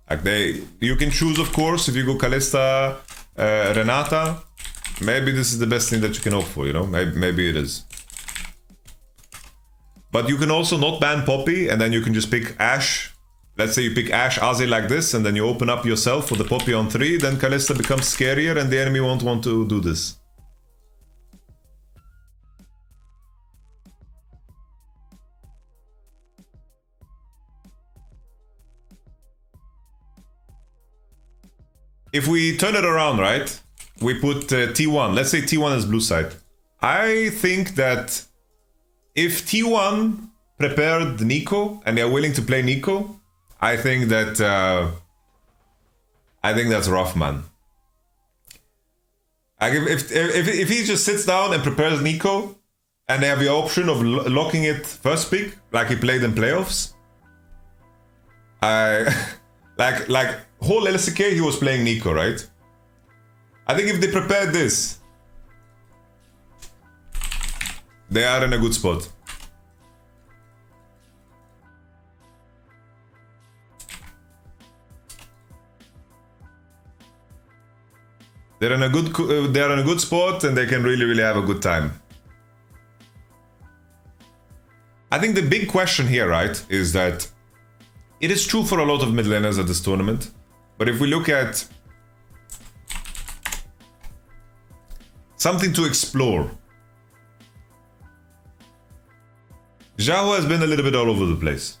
Like you can choose, of course, if you go Kalista, Renata. Maybe this is the best thing that you can hope for, you know? Maybe it is. But you can also not ban Poppy, and then you can just pick Ashe. Let's say you pick Ashe, Azir like this, and then you open up yourself for the Poppy on 3, then Kalista becomes scarier, and the enemy won't want to do this. If we turn it around, right? We put T1. Let's say T1 is blue side. I think that if T1 prepared Nico and they're willing to play Nico, I think that's rough, man. Like if he just sits down and prepares Nico, and they have the option of locking it first pick, like he played in playoffs, like whole LCK he was playing Nico, right? I think if they prepared this, they are in a good spot. They're in a good spot, and they can really have a good time. I think the big question here, right, is that it is true for a lot of mid laners at this tournament, but if we look at something to explore, Xiao has been a little bit all over the place.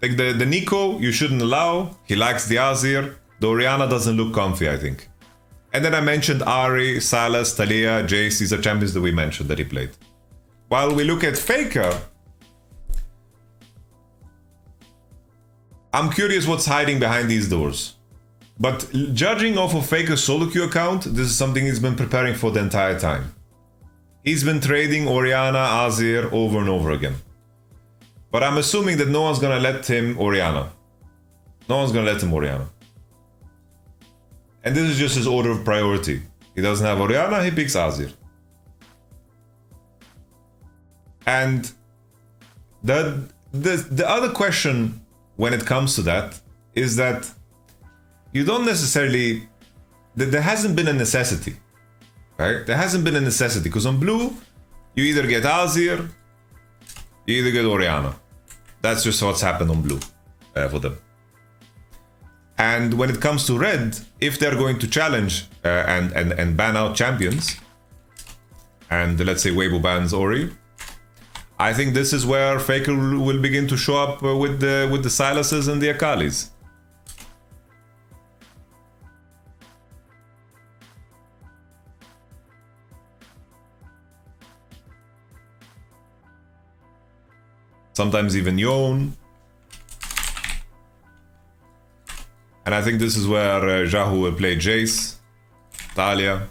Like the Nico, you shouldn't allow. He likes the Azir. The Orianna doesn't look comfy, I think. And then I mentioned Ahri, Sylas, Taliyah, Jace. These are champions that we mentioned that he played. While we look at Faker, I'm curious what's hiding behind these doors. But judging off of Faker's solo queue account, this is something he's been preparing for the entire time. He's been trading Orianna, Azir over and over again. But I'm assuming that no one's gonna let him Orianna. No one's gonna let him Orianna. And this is just his order of priority. He doesn't have Orianna, he picks Azir. And the other question when it comes to that is that you don't necessarily... There hasn't been a necessity. Right? There hasn't been a necessity, because on blue, you either get Azir, you either get Orianna. That's just what's happened on blue for them. And when it comes to red, if they're going to challenge and ban out champions, and let's say Weibo bans Ori, I think this is where Faker will begin to show up with the Sylases and the Akalis. Sometimes even Yone. And I think this is where Jahu will play Jace, Taliyah,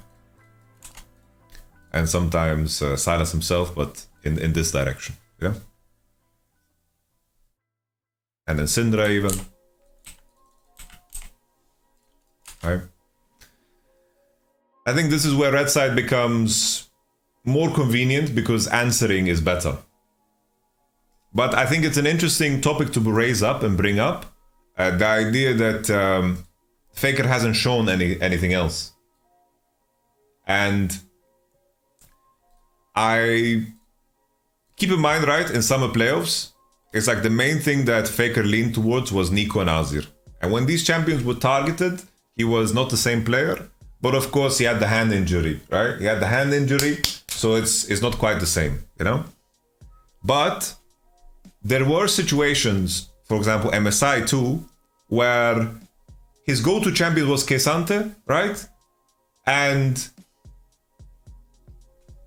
and sometimes Sylas himself, but in this direction, yeah? And then Syndra even. Right? I think this is where red side becomes more convenient because answering is better. But I think it's an interesting topic to raise up and bring up. The idea that Faker hasn't shown anything else. And I keep in mind, right, in summer playoffs, it's like the main thing that Faker leaned towards was Nico and Azir. And when these champions were targeted, he was not the same player. But of course, he had the hand injury, right? He had the hand injury, so it's not quite the same, you know? But there were situations, for example, MSI 2, where his go-to champion was K'Sante, right? And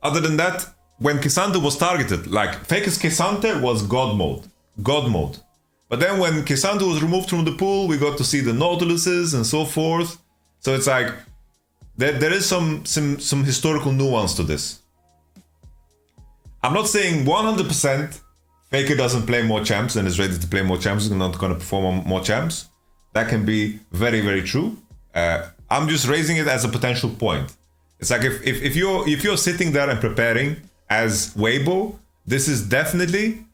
other than that, when K'Sante was targeted, like Faker's K'Sante was God mode. But then when K'Sante was removed from the pool, we got to see the Nautiluses and so forth. So it's like, there is some historical nuance to this. I'm not saying 100% Faker doesn't play more champs and is ready to play more champs, and not going to perform on more champs. That can be very true. I'm just raising it as a potential point. It's like if you're sitting there and preparing as Weibo, this is definitely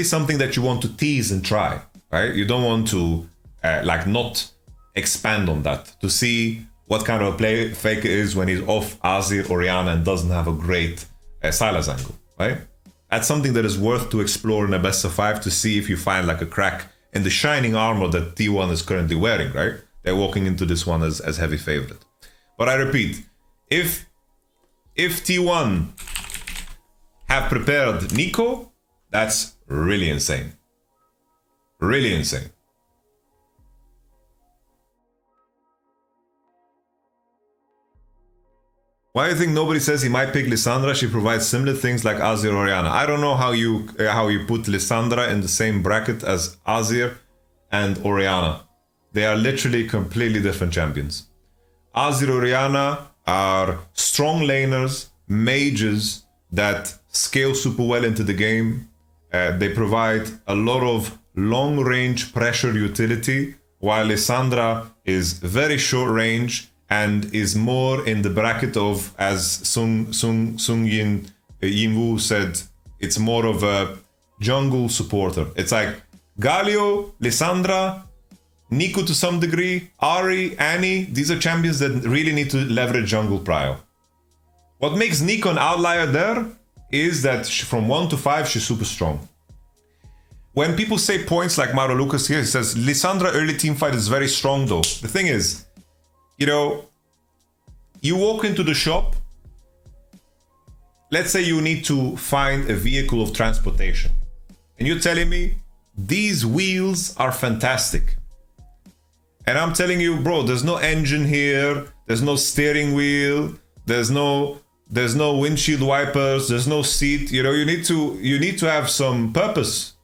something that you want to tease and try, right? You don't want to like not expand on that to see what kind of a play Faker is when he's off Azir, Orianna, and doesn't have a great Sylas angle, right? That's something that is worth to explore in a best of 5 to see if you find like a crack in the shining armor that T1 is currently wearing, right? They're walking into this one as heavy favorite. But I repeat, if T1 have prepared Nico, that's really insane. Really insane. Why do you think nobody says he might pick Lissandra? She provides similar things like Azir or Orianna. I don't know how you put Lissandra in the same bracket as Azir and Orianna. They are literally completely different champions. Azir and Orianna are strong laners, mages that scale super well into the game. They provide a lot of long-range pressure utility, while Lissandra is very short range and is more in the bracket of, as Sung Yinwu said, it's more of a jungle supporter. It's like Galio, Lissandra, Nico to some degree, Ari, Annie, these are champions that really need to leverage jungle prio. What makes Nico an outlier there is that from 1 to 5, she's super strong. When people say points like Mauro Lucas here, he says, Lissandra early team fight is very strong though. The thing is, you know, you walk into the shop, let's say you need to find a vehicle of transportation. And you're telling me, these wheels are fantastic. And I'm telling you, bro, there's no engine here, there's no steering wheel, there's no windshield wipers, there's no seat. You know, you need to have some purpose,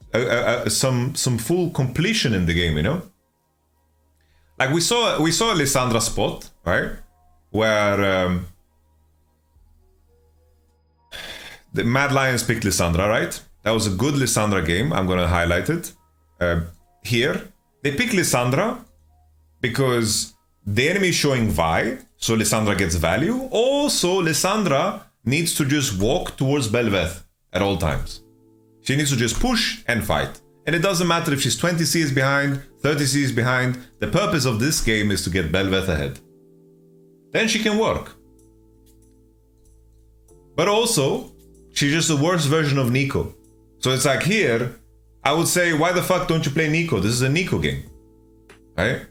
some full completion in the game, you know? Like we saw Lissandra spot, right? Where the Mad Lions picked Lissandra, right? That was a good Lissandra game. I'm gonna highlight it here. They pick Lissandra because the enemy is showing Vi, so Lissandra gets value. Also, Lissandra needs to just walk towards Belveth at all times. She needs to just push and fight. And it doesn't matter if she's 20 Cs behind, 30 Cs behind. The purpose of this game is to get Belveth ahead. Then she can work. But also, she's just the worst version of Nico. So it's like here, I would say, why the fuck don't you play Nico? This is a Nico game, right?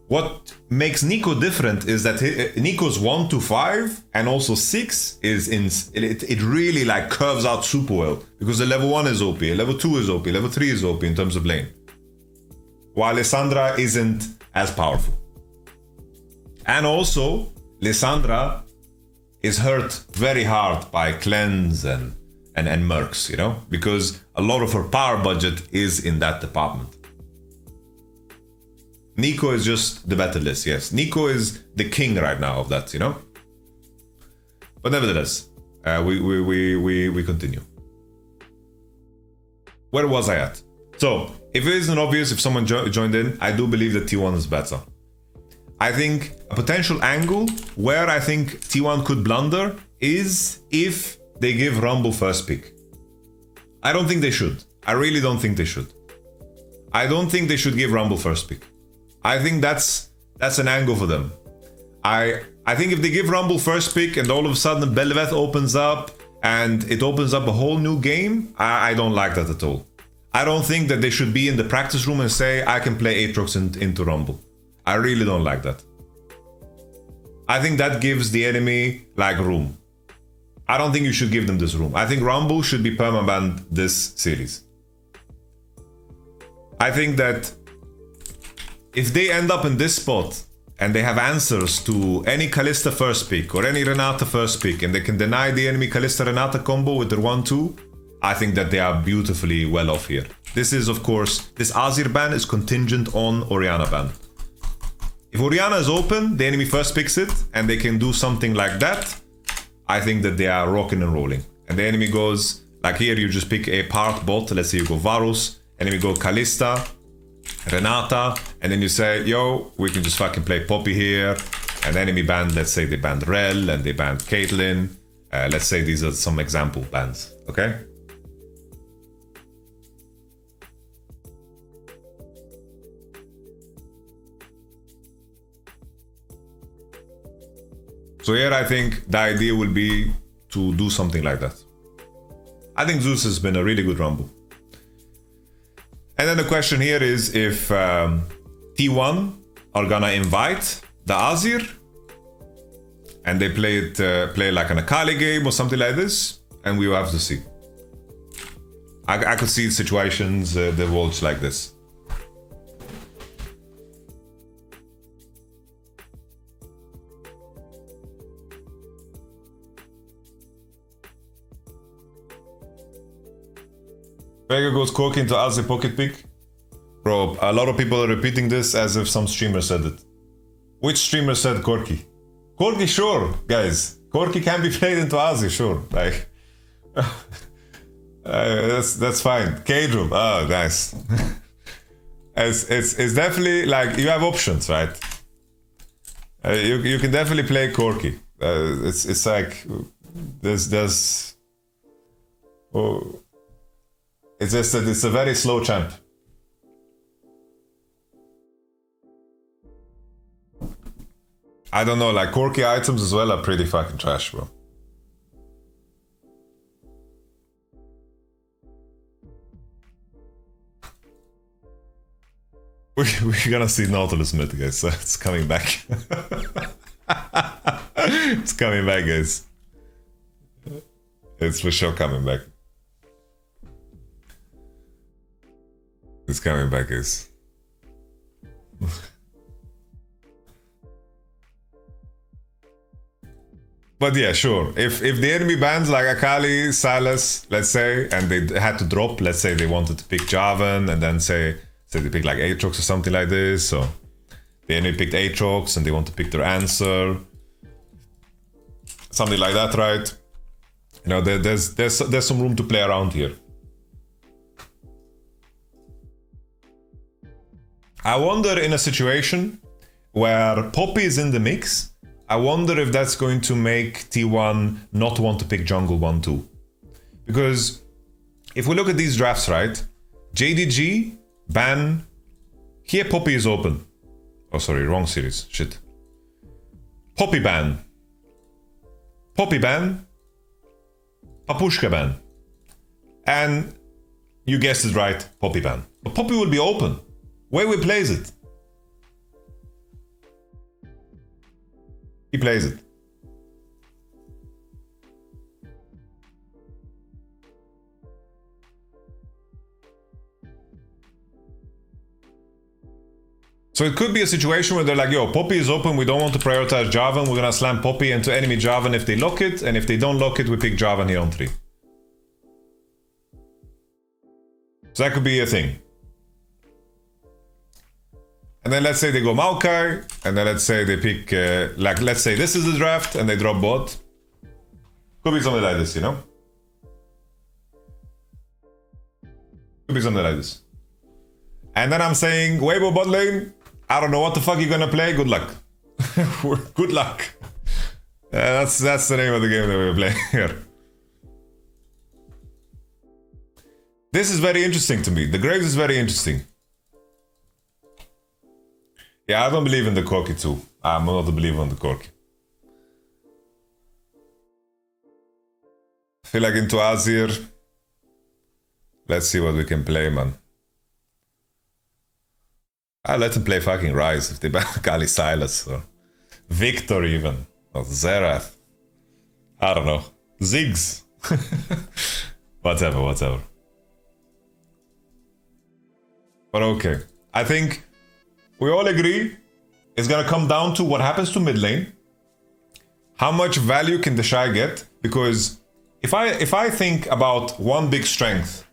What makes Nico different is that Nico's 1 to 5 and also 6 is it really like curves out super well, because the level 1 is OP, level 2 is OP, level 3 is OP in terms of lane. While Lissandra isn't as powerful. And also, Lissandra is hurt very hard by cleanse and mercs, you know, because a lot of her power budget is in that department. Nico is just the better list, yes. Nico is the king right now of that, you know. But nevertheless, we continue. Where was I at? So, if it isn't obvious, if someone joined in, I do believe that T1 is better. I think a potential angle where I think T1 could blunder is if they give Rumble first pick. I don't think they should. I really don't think they should. I don't think they should give Rumble first pick. I think that's an angle for them. I think if they give Rumble first pick and all of a sudden Belveth opens up and it opens up a whole new game, I don't like that at all. I don't think that they should be in the practice room and say, I can play Aatrox into Rumble. I really don't like that. I think that gives the enemy like room. I don't think you should give them this room. I think Rumble should be permabanned this series. I think that if they end up in this spot and they have answers to any Kalista first pick or any Renata first pick and they can deny the enemy Kalista-Renata combo with their 1-2, I think that they are beautifully well off here. This is, of course, this Azir ban is contingent on Orianna ban. If Orianna is open, the enemy first picks it and they can do something like that, I think that they are rocking and rolling. And the enemy goes, like here you just pick a part bot, let's say you go Varus, enemy go Kalista, Renata, and then you say, yo, we can just fucking play Poppy here. And enemy banned, let's say they banned Rel and they banned Caitlyn. Let's say these are some example bans, okay? So here I think the idea will be to do something like that. I think Zeus has been a really good Rumble. And then the question here is if T1 are gonna invite the Azir and they play like an Akali game or something like this, and we will have to see. I could see situations that works like this. Vega goes Corki into Azir pocket pick. Bro, a lot of people are repeating this as if some streamer said it. Which streamer said Corki? Corki, sure, guys. Corki can be played into Azir, sure. Like, That's fine. K-Drum. Oh, nice. It's definitely like you have options, right? You can definitely play Corki. It's like there's oh, it's just that it's a very slow champ. I don't know, like Corki items as well are pretty fucking trash, bro. We're gonna see Nautilus mid, guys, so it's coming back. It's coming back, guys. It's for sure coming back. It's coming back, guys. But yeah, sure. If the enemy bans like Akali, Sylas, let's say, and they had to drop, let's say they wanted to pick Jarvan and then say they pick like Aatrox or something like this, so the enemy picked Aatrox and they want to pick their answer. Something like that, right? You know, there's some room to play around here. I wonder in a situation where Poppy is in the mix, I wonder if that's going to make T1 not want to pick jungle 1-2. Because if we look at these drafts, right? JDG, ban, here Poppy is open. Oh, sorry, wrong series, shit. Poppy ban. Poppy ban. Papushka ban. And you guessed it right, Poppy ban. But Poppy will be open. Where we plays it? He plays it. So it could be a situation where they're like, yo, Poppy is open, we don't want to prioritize Jarvan, we're gonna slam Poppy into enemy Jarvan if they lock it, and if they don't lock it, we pick Jarvan here on 3. So that could be a thing. And then let's say they go Maokai, and then let's say they pick, like, let's say this is the draft, and they drop bot. Could be something like this, you know? Could be something like this. And then I'm saying, Weibo bot lane, I don't know what the fuck you're gonna play, good luck. Good luck. That's the name of the game that we're playing here. This is very interesting to me. The Graves is very interesting. Yeah, I don't believe in the Corki too. I'm not a believer in the Corki. I feel like into Azir. Let's see what we can play, man. I'll let him play fucking Rise if they ban Kali Sylas or Victor even. Or Xerath. I don't know. Ziggs. Whatever. But okay. I think we all agree it's gonna come down to what happens to mid lane. How much value can the Shy get? Because if I think about one big strength,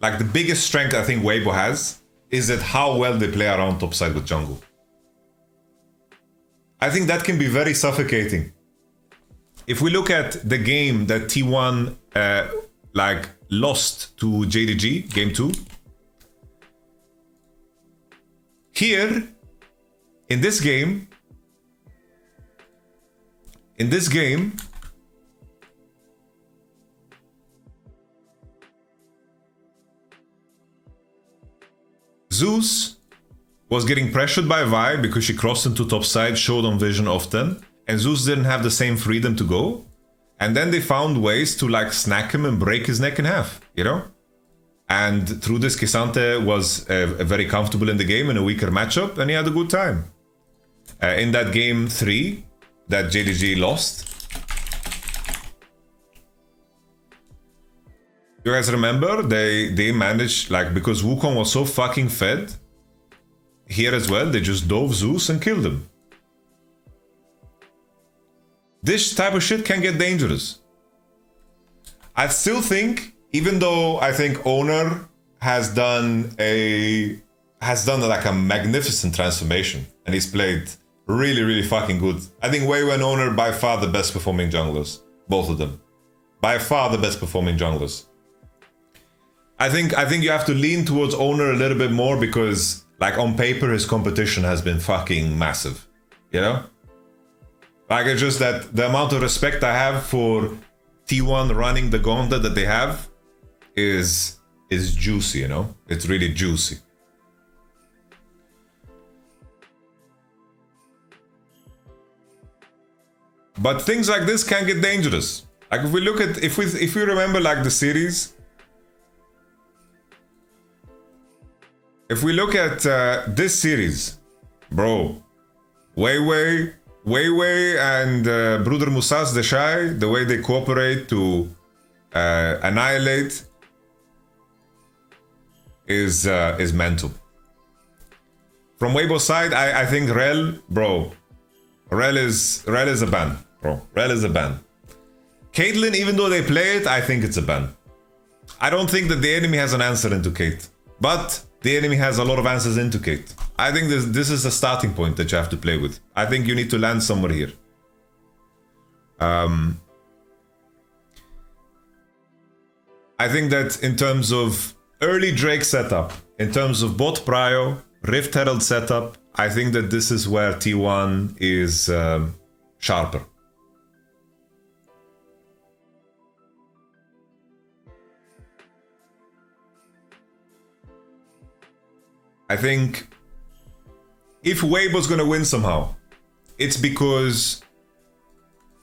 like the biggest strength I think Weibo has, is that how well they play around topside with jungle. I think that can be very suffocating. If we look at the game that T1 like lost to JDG, game 2. Here, in this game, Zeus was getting pressured by Vi because she crossed into topside, showed on vision often, and Zeus didn't have the same freedom to go. And then they found ways to like snack him and break his neck in half, you know? And through this, K'Sante was very comfortable in the game in a weaker matchup, and he had a good time. In that game 3 that JDG lost, you guys remember they managed, like, because Wukong was so fucking fed here as well, they just dove Zeus and killed him. This type of shit can get dangerous. I still think, even though I think Owner has done like a magnificent transformation and he's played really, really fucking good. I think Weibo and Owner by far the best performing junglers, both of them. By far the best performing junglers. I think you have to lean towards owner a little bit more because, like, on paper, his competition has been fucking massive. You know? Like, it's just that the amount of respect I have for T1 running the gauntlet that they have is juicy, you know? It's really juicy. But things like this can get dangerous. Like, if we look at, if we remember, like, the series, if we look at this series, bro, Weiwei and Bruder Musas Deshai, the way they cooperate to annihilate is mental. From Weibo's side, I think Rel, bro, Rel is a ban, bro. Rel is a ban. Caitlyn, even though they play it, I think it's a ban. I don't think that the enemy has an answer into Kate, but the enemy has a lot of answers into Kate. I think this is a starting point that you have to play with. I think you need to land somewhere here. I think that in terms of early Drake setup, in terms of bot prio, Rift Herald setup, I think that this is where T1 is sharper. I think if Weibo's gonna win somehow, it's because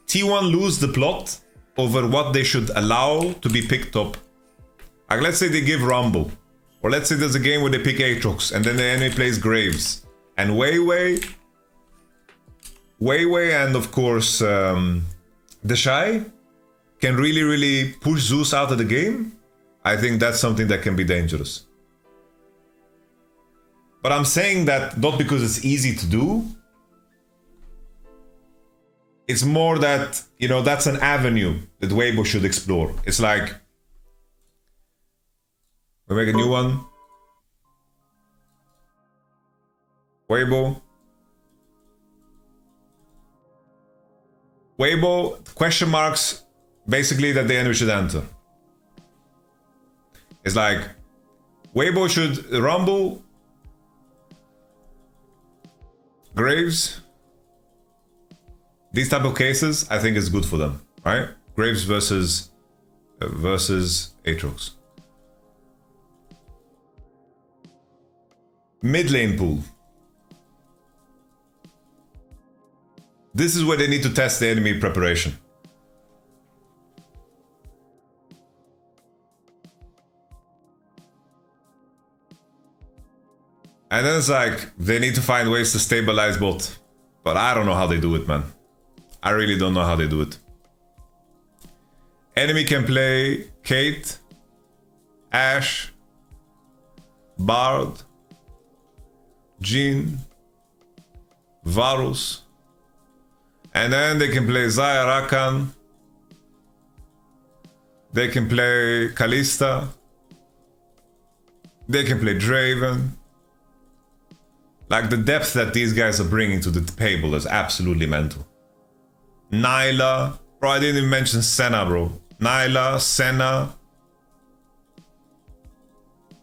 T1 lose the plot over what they should allow to be picked up. Like, let's say they give Rumble, or let's say there's a game where they pick Aatrox and then the enemy plays Graves, and Weiwei and of course Deshai can really push Zeus out of the game. I think that's something that can be dangerous. But I'm saying that not because it's easy to do. It's more that, you know, that's an avenue that Weibo should explore. It's like, we make a new one. Weibo, question marks, basically that the enemy should enter. It's like, Weibo should Rumble, Graves, these type of cases, I think is good for them, right? Graves versus Aatrox. Mid lane pool. This is where they need to test the enemy preparation. And then it's like, they need to find ways to stabilize bot. But I don't know how they do it, man. I really don't know how they do it. Enemy can play Kate, Ashe, Bard, Jhin, Varus. And then they can play Xayah, Rakan. They can play Kalista. They can play Draven. Like, the depth that these guys are bringing to the table is absolutely mental. Nyla. Bro, I didn't even mention Senna, bro. Nyla, Senna.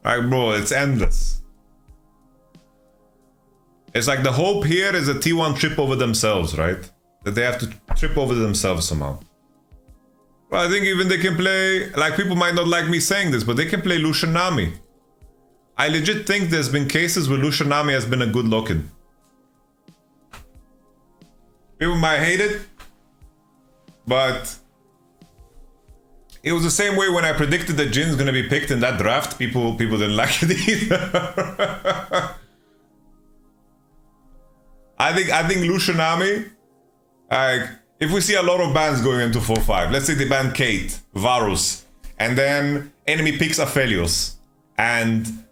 Like, bro, it's endless. It's like the hope here is that T1 trip over themselves, right? That they have to trip over themselves somehow. Well, I think even they can play... Like, people might not like me saying this, but they can play Lucian Nami. I legit think there's been cases where Lucian Nami has been a good lock-in. People might hate it, but it was the same way when I predicted that Jin's gonna be picked in that draft. People didn't like it either. I think Lucian Nami, like, if we see a lot of bans going into 4-5, let's say they ban Kate, Varus, and then enemy picks Aphelios, and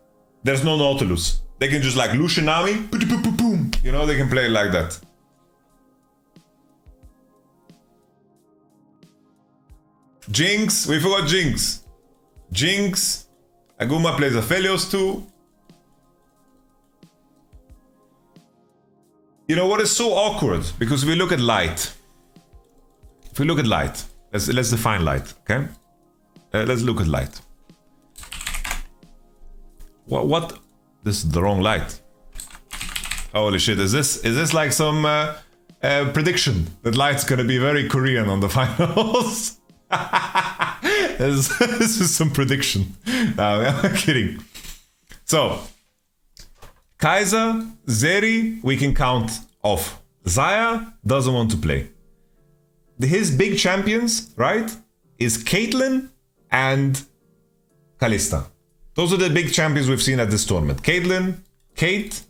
there's no Nautilus. They can just like Lucian Nami, boom, you know, they can play it like that. Jinx, we forgot Jinx. Jinx, Aguma plays Aphelios too. You know what is so awkward? Because we look at light. If we look at light, let's define light, okay? Let's look at light. What? This is the wrong light. Holy shit! Is this like some prediction that Light's gonna be very Korean on the finals? This is some prediction. No, I'm kidding. So, Kaiser, Zeri, we can count off. Xayah doesn't want to play. His big champions, right, is Caitlyn and Kalista. Those are the big champions we've seen at this tournament. Caitlyn, Kate,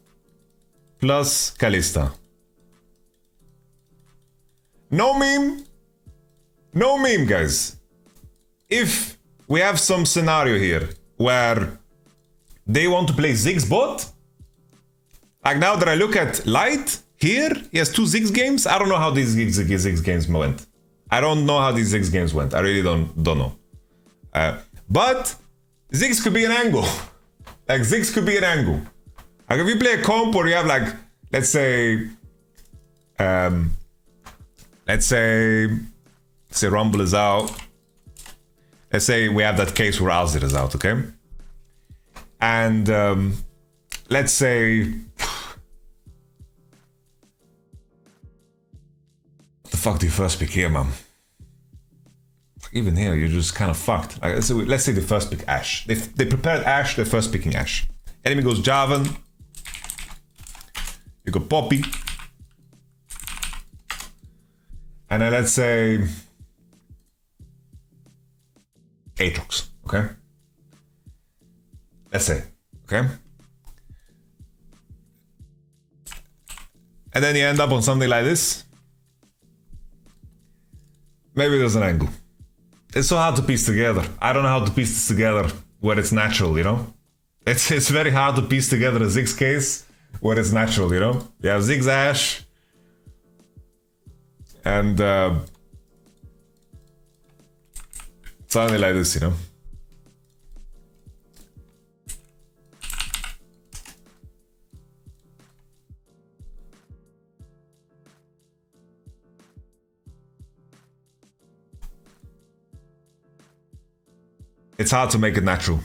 plus Kalista. No meme. No meme, guys. If we have some scenario here where they want to play Ziggs bot, like now that I look at Light, here, he has 2 Ziggs games. I don't know how these Ziggs games went. I don't know how these Ziggs games went. I really don't know. But Ziggs could be an angle. Like, Ziggs could be an angle. Like, if you play a comp where you have, like, let's say Rumble is out. Let's say we have that case where Alzir is out, okay? And let's say... What the fuck do you first pick here, man? Even here, you're just kind of fucked. Like, let's say they first pick Ashe. They prepared Ashe, they're first picking Ashe. Enemy goes Jarvan. You go Poppy. And then let's say Aatrox, okay? Let's say, okay? And then you end up on something like this. Maybe there's an angle. It's so hard to piece together. I don't know how to piece this together where it's natural, you know? It's very hard to piece together a Ziggs case where it's natural, you know? You have Ziggs Ashe. And something like this, you know? It's hard to make it natural.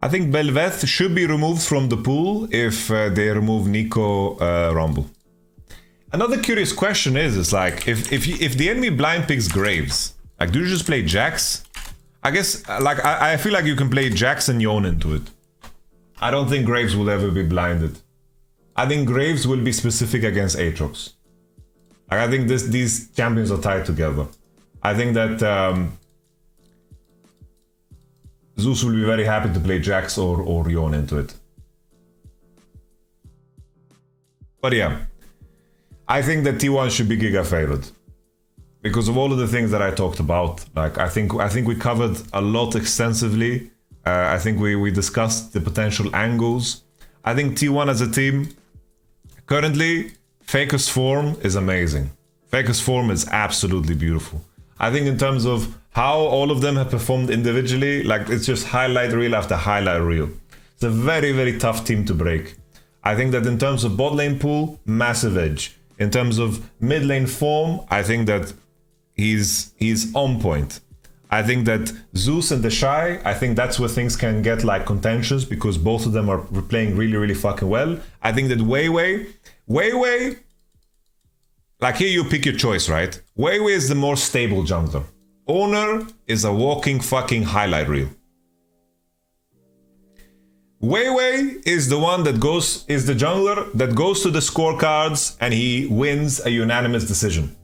I think Belveth should be removed from the pool if they remove Nico Rumble. Another curious question is like, if the enemy blind picks Graves, like, do you just play Jax? I guess, like, I feel like you can play Jax and Yone into it. I don't think Graves will ever be blinded. I think Graves will be specific against Aatrox. Like, I think these champions are tied together. I think that Zeus will be very happy to play Jax or Yone into it. But yeah, I think that T1 should be Giga favored. Because of all of the things that I talked about. Like, I think we covered a lot extensively. I think we discussed the potential angles. I think T1 as a team, currently, Faker's form is amazing. Faker's form is absolutely beautiful. I think in terms of how all of them have performed individually, like, it's just highlight reel after highlight reel. It's a very, very tough team to break. I think that in terms of bot lane pool, massive edge. In terms of mid lane form, I think that he's on point. I think that Zeus and the Shy, I think that's where things can get like contentious because both of them are playing really, really fucking well. I think that Weiwei, like, here you pick your choice, right? Weiwei is the more stable jungler. Owner is a walking fucking highlight reel. Weiwei is the one that is the jungler that goes to the scorecards and he wins a unanimous decision.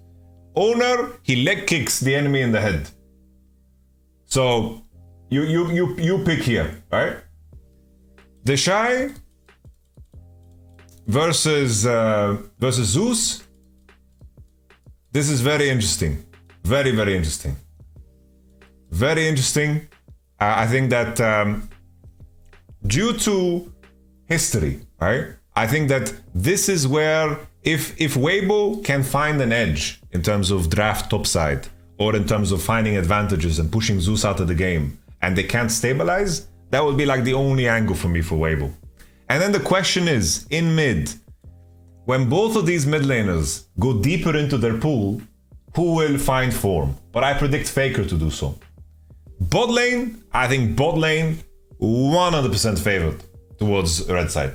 Owner, he leg kicks the enemy in the head. So you pick here, right? The Shy versus Zeus. This is very interesting. Very, very interesting. Very interesting. I think that due to history, right? I think that this is where if Weibo can find an edge in terms of draft topside or in terms of finding advantages and pushing Zeus out of the game and they can't stabilize, that would be like the only angle for me for Weibo. And then the question is, in mid, when both of these mid laners go deeper into their pool, who will find form? But I predict Faker to do so. Bot lane, I think bot lane 100% favored towards red side.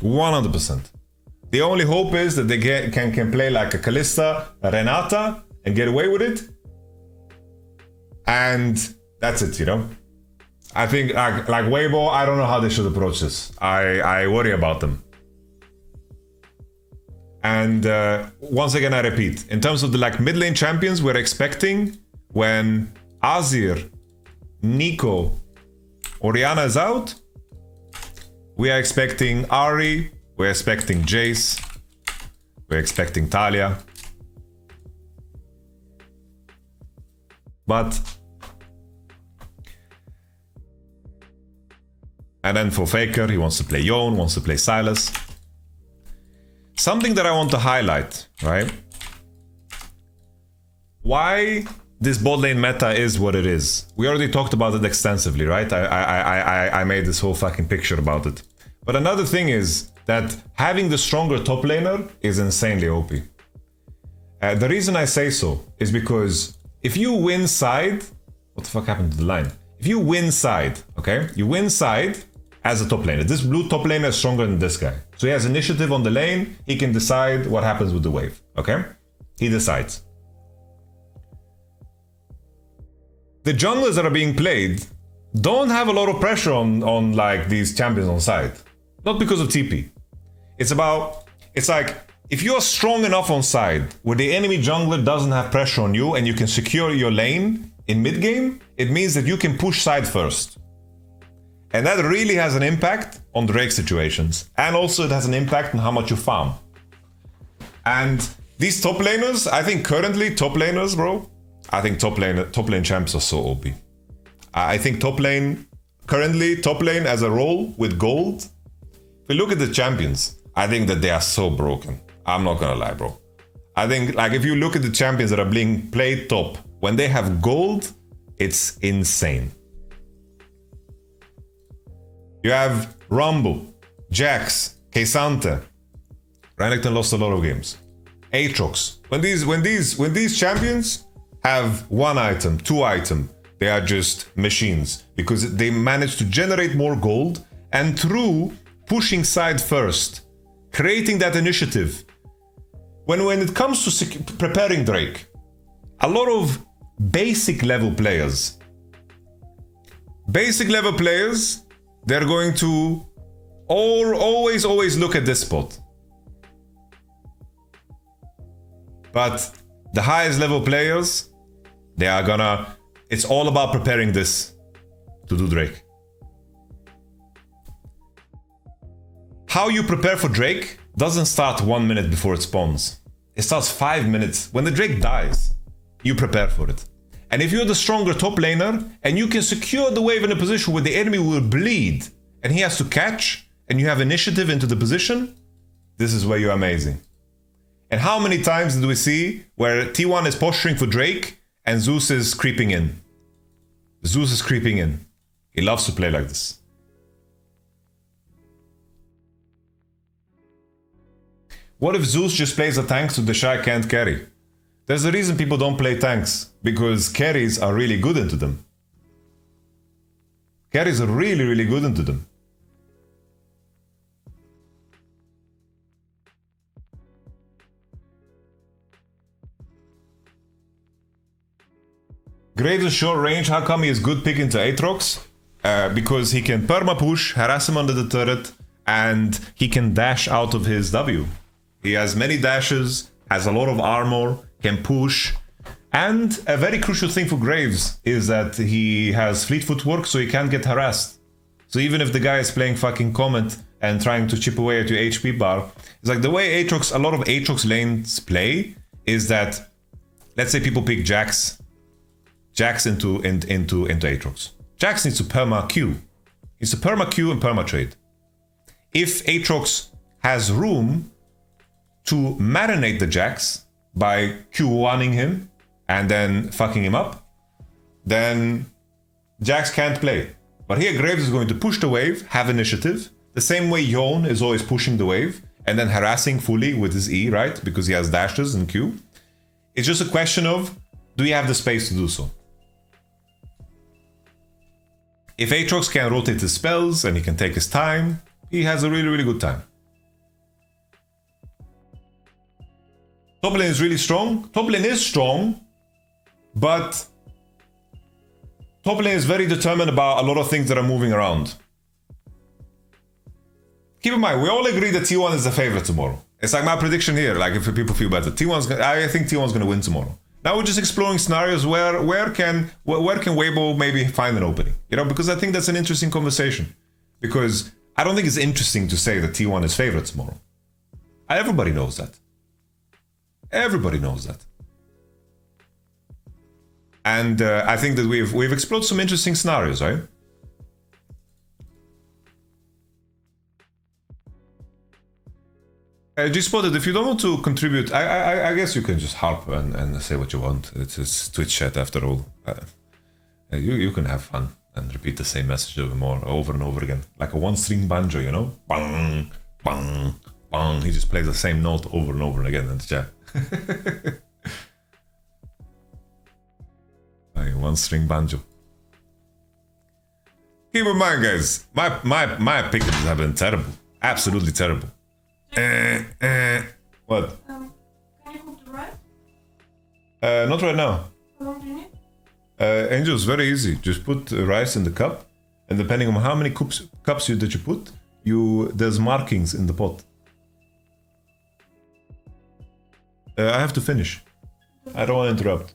100%. The only hope is that they can play like a Kalista, a Renata, and get away with it. And that's it, you know? I think like Weibo, I don't know how they should approach this. I worry about them. And once again, I repeat, in terms of the like mid lane champions, we're expecting when Azir, Nico, Orianna is out, we are expecting Ahri, we're expecting Jace, we're expecting Talia. But and then for Faker, he wants to play Yone, wants to play Silas. Something that I want to highlight, right? Why this bot lane meta is what it is. We already talked about it extensively, right? I made this whole fucking picture about it. But another thing is that having the stronger top laner is insanely OP. The reason I say so is because if you win side, what the fuck happened to the line? If you win side, okay? You win side as a top laner. This blue top laner is stronger than this guy. So he has initiative on the lane. He can decide what happens with the wave, okay? He decides. The junglers that are being played don't have a lot of pressure on like these champions on side. Not because of TP. It's like, if you're strong enough on side where the enemy jungler doesn't have pressure on you and you can secure your lane in mid game, it means that you can push side first. And that really has an impact on Drake situations. And also it has an impact on how much you farm. And these top laners, I think currently top laners, bro, I think top lane champs are so OP. I think top lane as a role with gold. If we look at the champions, I think that they are so broken. I'm not gonna lie, bro. I think like if you look at the champions that are being played top, when they have gold, it's insane. You have Rumble, Jax, K'Sante. Renekton lost a lot of games. Aatrox. When these champions have one item, two item, they are just machines because they manage to generate more gold and through pushing side first, creating that initiative. When it comes to preparing Drake, a lot of basic level players, they're going to always look at this spot. But the highest level players, it's all about preparing this to do Drake. How you prepare for Drake doesn't start 1 minute before it spawns. It starts 5 minutes. When the Drake dies, you prepare for it. And if you're the stronger top laner and you can secure the wave in a position where the enemy will bleed and he has to catch and you have initiative into the position, this is where you're amazing. And how many times did we see where T1 is posturing for Drake and Zeus is creeping in? Zeus is creeping in. He loves to play like this. What if Zeus just plays a tank so the Shy can't carry? There's a reason people don't play tanks, because carries are really good into them. Carries are really good into them. Graves' short range, how come he is good pick into Aatrox? Because he can perma push, harass him under the turret, and he can dash out of his W. He has many dashes, has a lot of armor, can push. And a very crucial thing for Graves is that he has fleet footwork, so he can't get harassed. So even if the guy is playing fucking Comet and trying to chip away at your HP bar, it's like the way a lot of Aatrox lanes play is that, let's say people pick Jax into Aatrox. Jax needs to perma Q. He needs to perma Q and perma trade. If Aatrox has room to marinate the Jax by Q1ing him and then fucking him up, then Jax can't play. But here Graves is going to push the wave, have initiative, the same way Yone is always pushing the wave, and then harassing fully with his E, right? Because he has dashes and Q. It's just a question of, do you have the space to do so? If Aatrox can rotate his spells and he can take his time, he has a really, really good time. Top lane is really strong. Top lane is strong, but top lane is very determined about a lot of things that are moving around. Keep in mind, we all agree that T1 is the favorite tomorrow. It's like my prediction here, like if people feel better. I think T1's gonna win tomorrow. Now we're just exploring scenarios where can Weibo maybe find an opening? You know, because I think that's an interesting conversation. Because I don't think it's interesting to say that T1 is favorite tomorrow. Everybody knows that. Everybody knows that. And I think that we've explored some interesting scenarios, right? G-Spotted, if you don't want to contribute, I guess you can just harp and say what you want. It's Twitch chat after all. You can have fun and repeat the same message over and over again. Like a one-string banjo, you know? Bang, bang, bang. He just plays the same note over and over again in the chat. Like one-string banjo. Keep in mind, guys, my pickups have been terrible. Absolutely terrible. What? Can you cook the rice? Not right now. How long do you need? Angel, it's very easy. Just put rice in the cup, and depending on how many cups that you put, there's markings in the pot. I have to finish. I don't want to interrupt.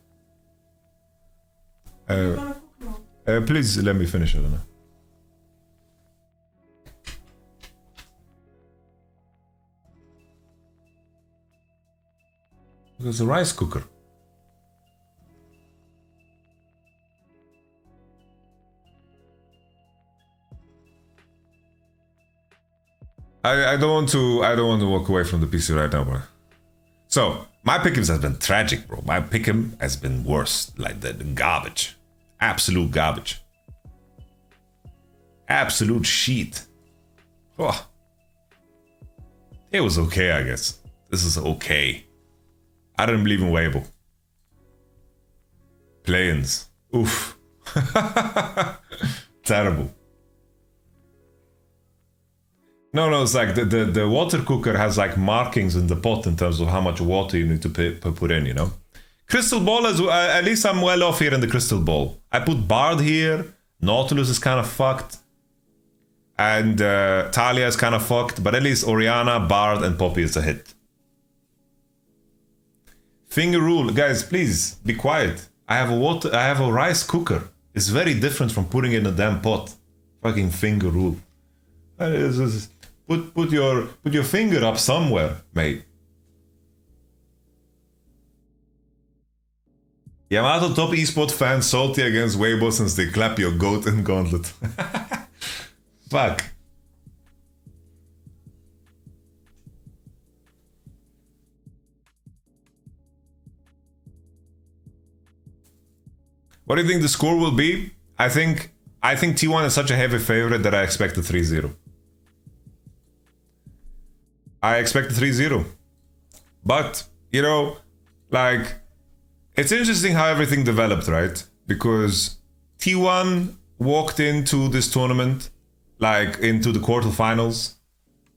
Please let me finish, Elena. There's a rice cooker. I don't want to walk away from the PC right now, bro. So my pick'ems has been tragic, bro. My pick'em has been worse, like the garbage, absolute garbage, absolute shit. Oh, it was okay, I guess. This is okay. I didn't believe in Weibo. Planes. Oof. Terrible. No, it's like the water cooker has like markings in the pot in terms of how much water you need to put in, you know? Crystal Ball, at least I'm well off here in the Crystal Ball. I put Bard here. Nautilus is kind of fucked. And Talia is kind of fucked. But at least Orianna, Bard, and Poppy is a hit. Finger rule, guys, please be quiet. I have a rice cooker. It's very different from putting it in a damn pot. Fucking finger rule. Put your finger up somewhere, mate. Yamato top esport fan salty against Weibo since they clap your goat and gauntlet. Fuck. What do you think the score will be? I think T1 is such a heavy favorite that I expect a 3-0. I expect a 3-0. But, you know, like, it's interesting how everything developed, right? Because T1 walked into this tournament, like, into the quarterfinals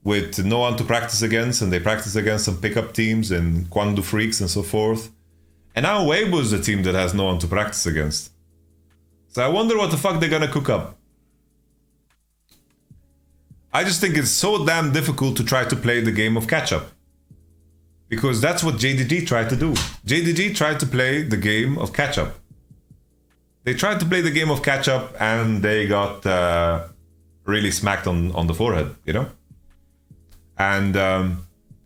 with no one to practice against, and they practiced against some pickup teams and Kwangdu Freaks and so forth. And now Weibo is the team that has no one to practice against. So I wonder what the fuck they're gonna cook up. I just think it's so damn difficult to try to play the game of catch-up. Because that's what JDG tried to do. JDG tried to play the game of catch-up. They tried to play the game of catch-up and they got really smacked on the forehead, you know? And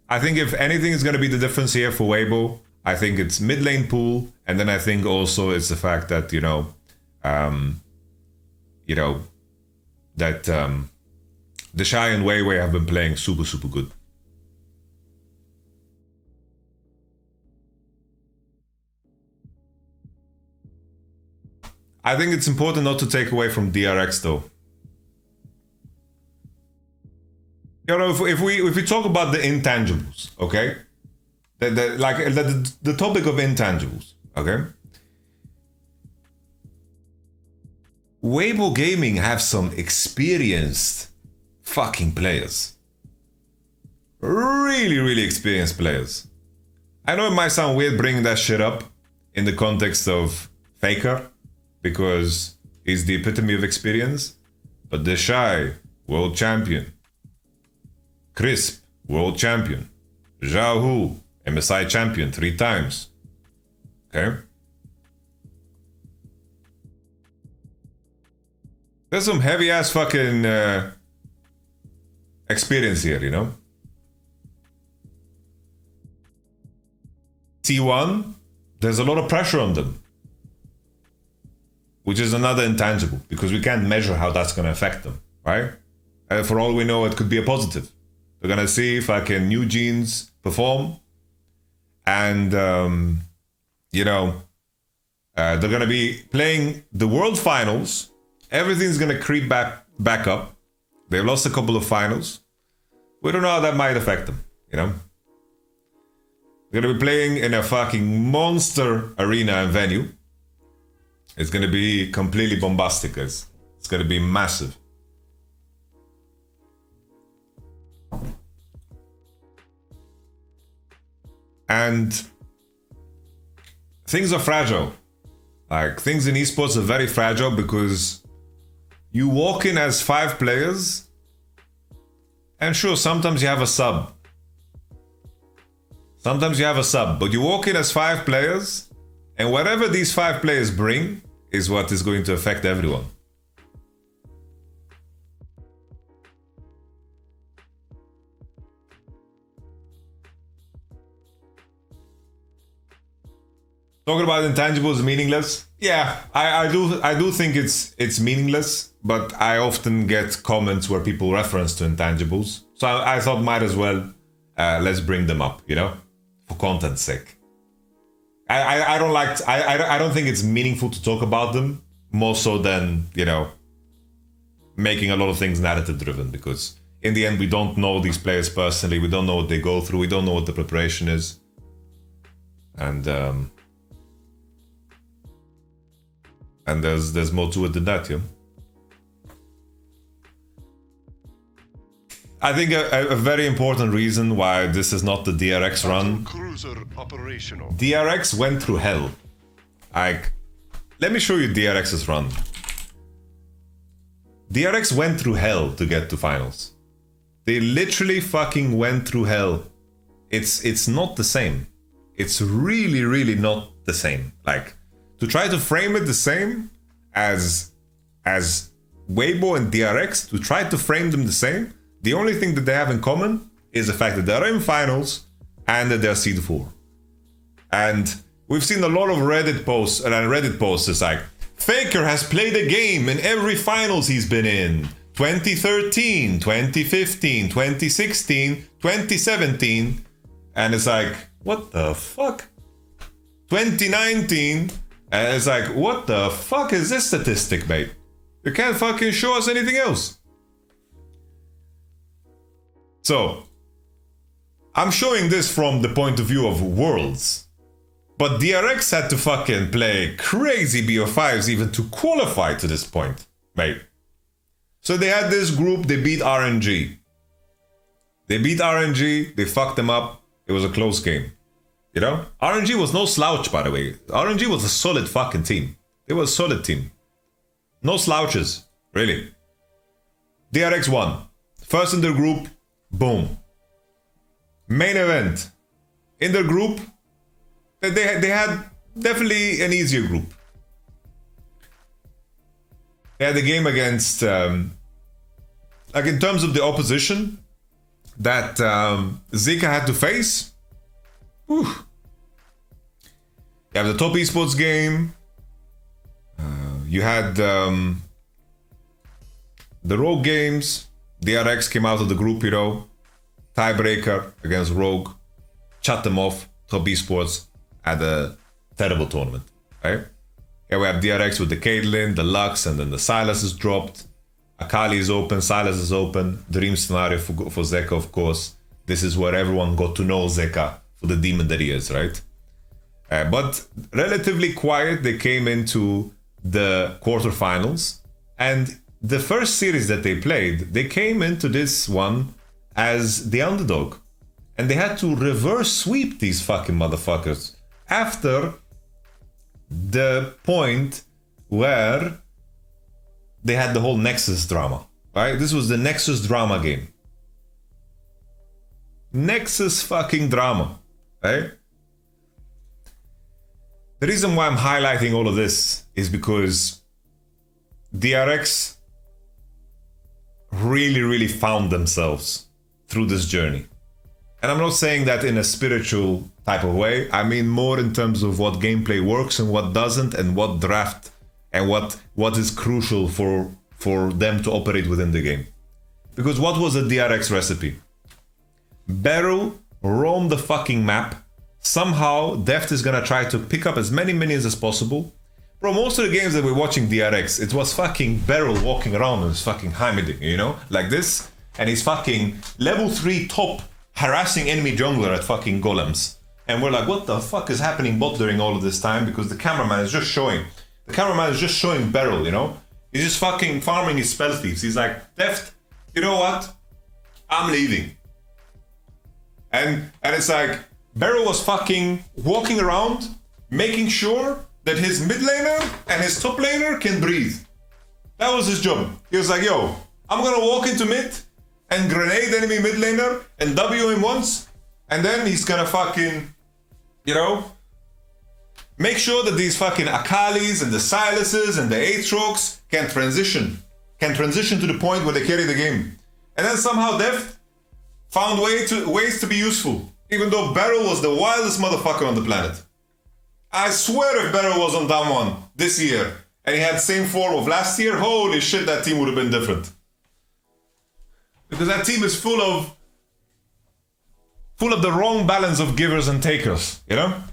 I think if anything is gonna be the difference here for Weibo, I think it's mid lane pool, and then I think also it's the fact that Deshai and Weiwei have been playing super good. I think it's important not to take away from DRX though. You know, if we talk about the intangibles, okay, the topic of intangibles, okay. Weibo Gaming have some experienced fucking players. Really, really experienced players. I know it might sound weird bringing that shit up in the context of Faker, because he's the epitome of experience, but Deshai, world champion. Crisp, world champion. Zhao Hu, MSI champion 3 times. Okay? There's some heavy ass fucking experience here, you know? T1, there's a lot of pressure on them, which is another intangible because we can't measure how that's going to affect them, right? For all we know, it could be a positive. They're going to see fucking new genes perform, and, you know, they're going to be playing the World Finals. Everything's going to creep back up. They've lost a couple of finals. We don't know how that might affect them, you know? They're going to be playing in a fucking monster arena and venue. It's going to be completely bombastic, guys. It's going to be massive. And things are fragile. Like, things in esports are very fragile because you walk in as 5 players, and sure, sometimes you have a sub. Sometimes you have a sub, but you walk in as 5 players, and whatever these 5 players bring is what is going to affect everyone. Talking about intangibles meaningless? Yeah, I do think it's meaningless, but I often get comments where people reference to intangibles. So I thought might as well let's bring them up, you know, for content's sake. I don't think it's meaningful to talk about them, more so than, you know, making a lot of things narrative driven, because in the end we don't know these players personally, we don't know what they go through, we don't know what the preparation is. And there's more to it than that, yeah. I think a very important reason why this is not the DRX run. Cruiser operational. DRX went through hell. Like, let me show you DRX's run. DRX went through hell to get to finals. They literally fucking went through hell. It's not the same. It's really, really not the same. Like, to try to frame it the same as Weibo and DRX, to try to frame them the same, the only thing that they have in common is the fact that they're in finals and that they're seed 4. And we've seen a lot of Reddit posts, and Reddit posts is like, Faker has played a game in every finals he's been in. 2013, 2015, 2016, 2017. And it's like, what the fuck? 2019, and it's like, what the fuck is this statistic, mate? You can't fucking show us anything else. So, I'm showing this from the point of view of Worlds. But DRX had to fucking play crazy BO5s even to qualify to this point, mate. So they had this group, they beat RNG. They beat RNG, they fucked them up. It was a close game. You know? RNG was no slouch, by the way. RNG was a solid fucking team. They were a solid team. No slouches, really. DRX won. First in their group, boom. Main event. In their group, they had definitely an easier group. They had a game against, like in terms of the opposition that Zika had to face. Whew. You have the top esports game. You had the Rogue Games. DRX came out of the group, you know. Tiebreaker against Rogue. Shut them off. Top esports at a terrible tournament, right? Yeah, we have DRX with the Caitlyn, the Lux, and then the Silas is dropped. Akali is open, Silas is open. Dream scenario for Zeka, of course. This is where everyone got to know Zeka for the demon that he is, right? But relatively quiet, they came into the quarterfinals. And the first series that they played, they came into this one as the underdog. And they had to reverse sweep these fucking motherfuckers after the point where they had the whole Nexus drama, right? This was the Nexus drama game. Nexus fucking drama, right? The reason why I'm highlighting all of this is because DRX really found themselves through this journey. And I'm not saying that in a spiritual type of way. I mean more in terms of what gameplay works and what doesn't, and what draft and what is crucial for them to operate within the game. Because what was the DRX recipe? Beryl roam the fucking map. Somehow Deft is gonna try to pick up as many minions as possible. Bro, most of the games that we're watching DRX, it was fucking Beryl walking around and fucking Hamiding, you know? Like this. And he's fucking level 3 top harassing enemy jungler at fucking golems. And we're like, what the fuck is happening bot during all of this time? Because the cameraman is just showing. The cameraman is just showing Beryl, you know? He's just fucking farming his spell thieves. He's like, Deft, you know what? I'm leaving. And it's like, Beryl was fucking walking around, making sure that his mid laner and his top laner can breathe. That was his job. He was like, yo, I'm gonna walk into mid and grenade enemy mid laner and W him once, and then he's gonna fucking, you know, make sure that these fucking Akalis and the Silases and the Aatrox can transition to the point where they carry the game. And then somehow Deft found ways to be useful, even though Beryl was the wildest motherfucker on the planet. I swear if Beryl was on down one this year and he had the same form of last year, holy shit, that team would have been different. Because that team is full of the wrong balance of givers and takers, you know?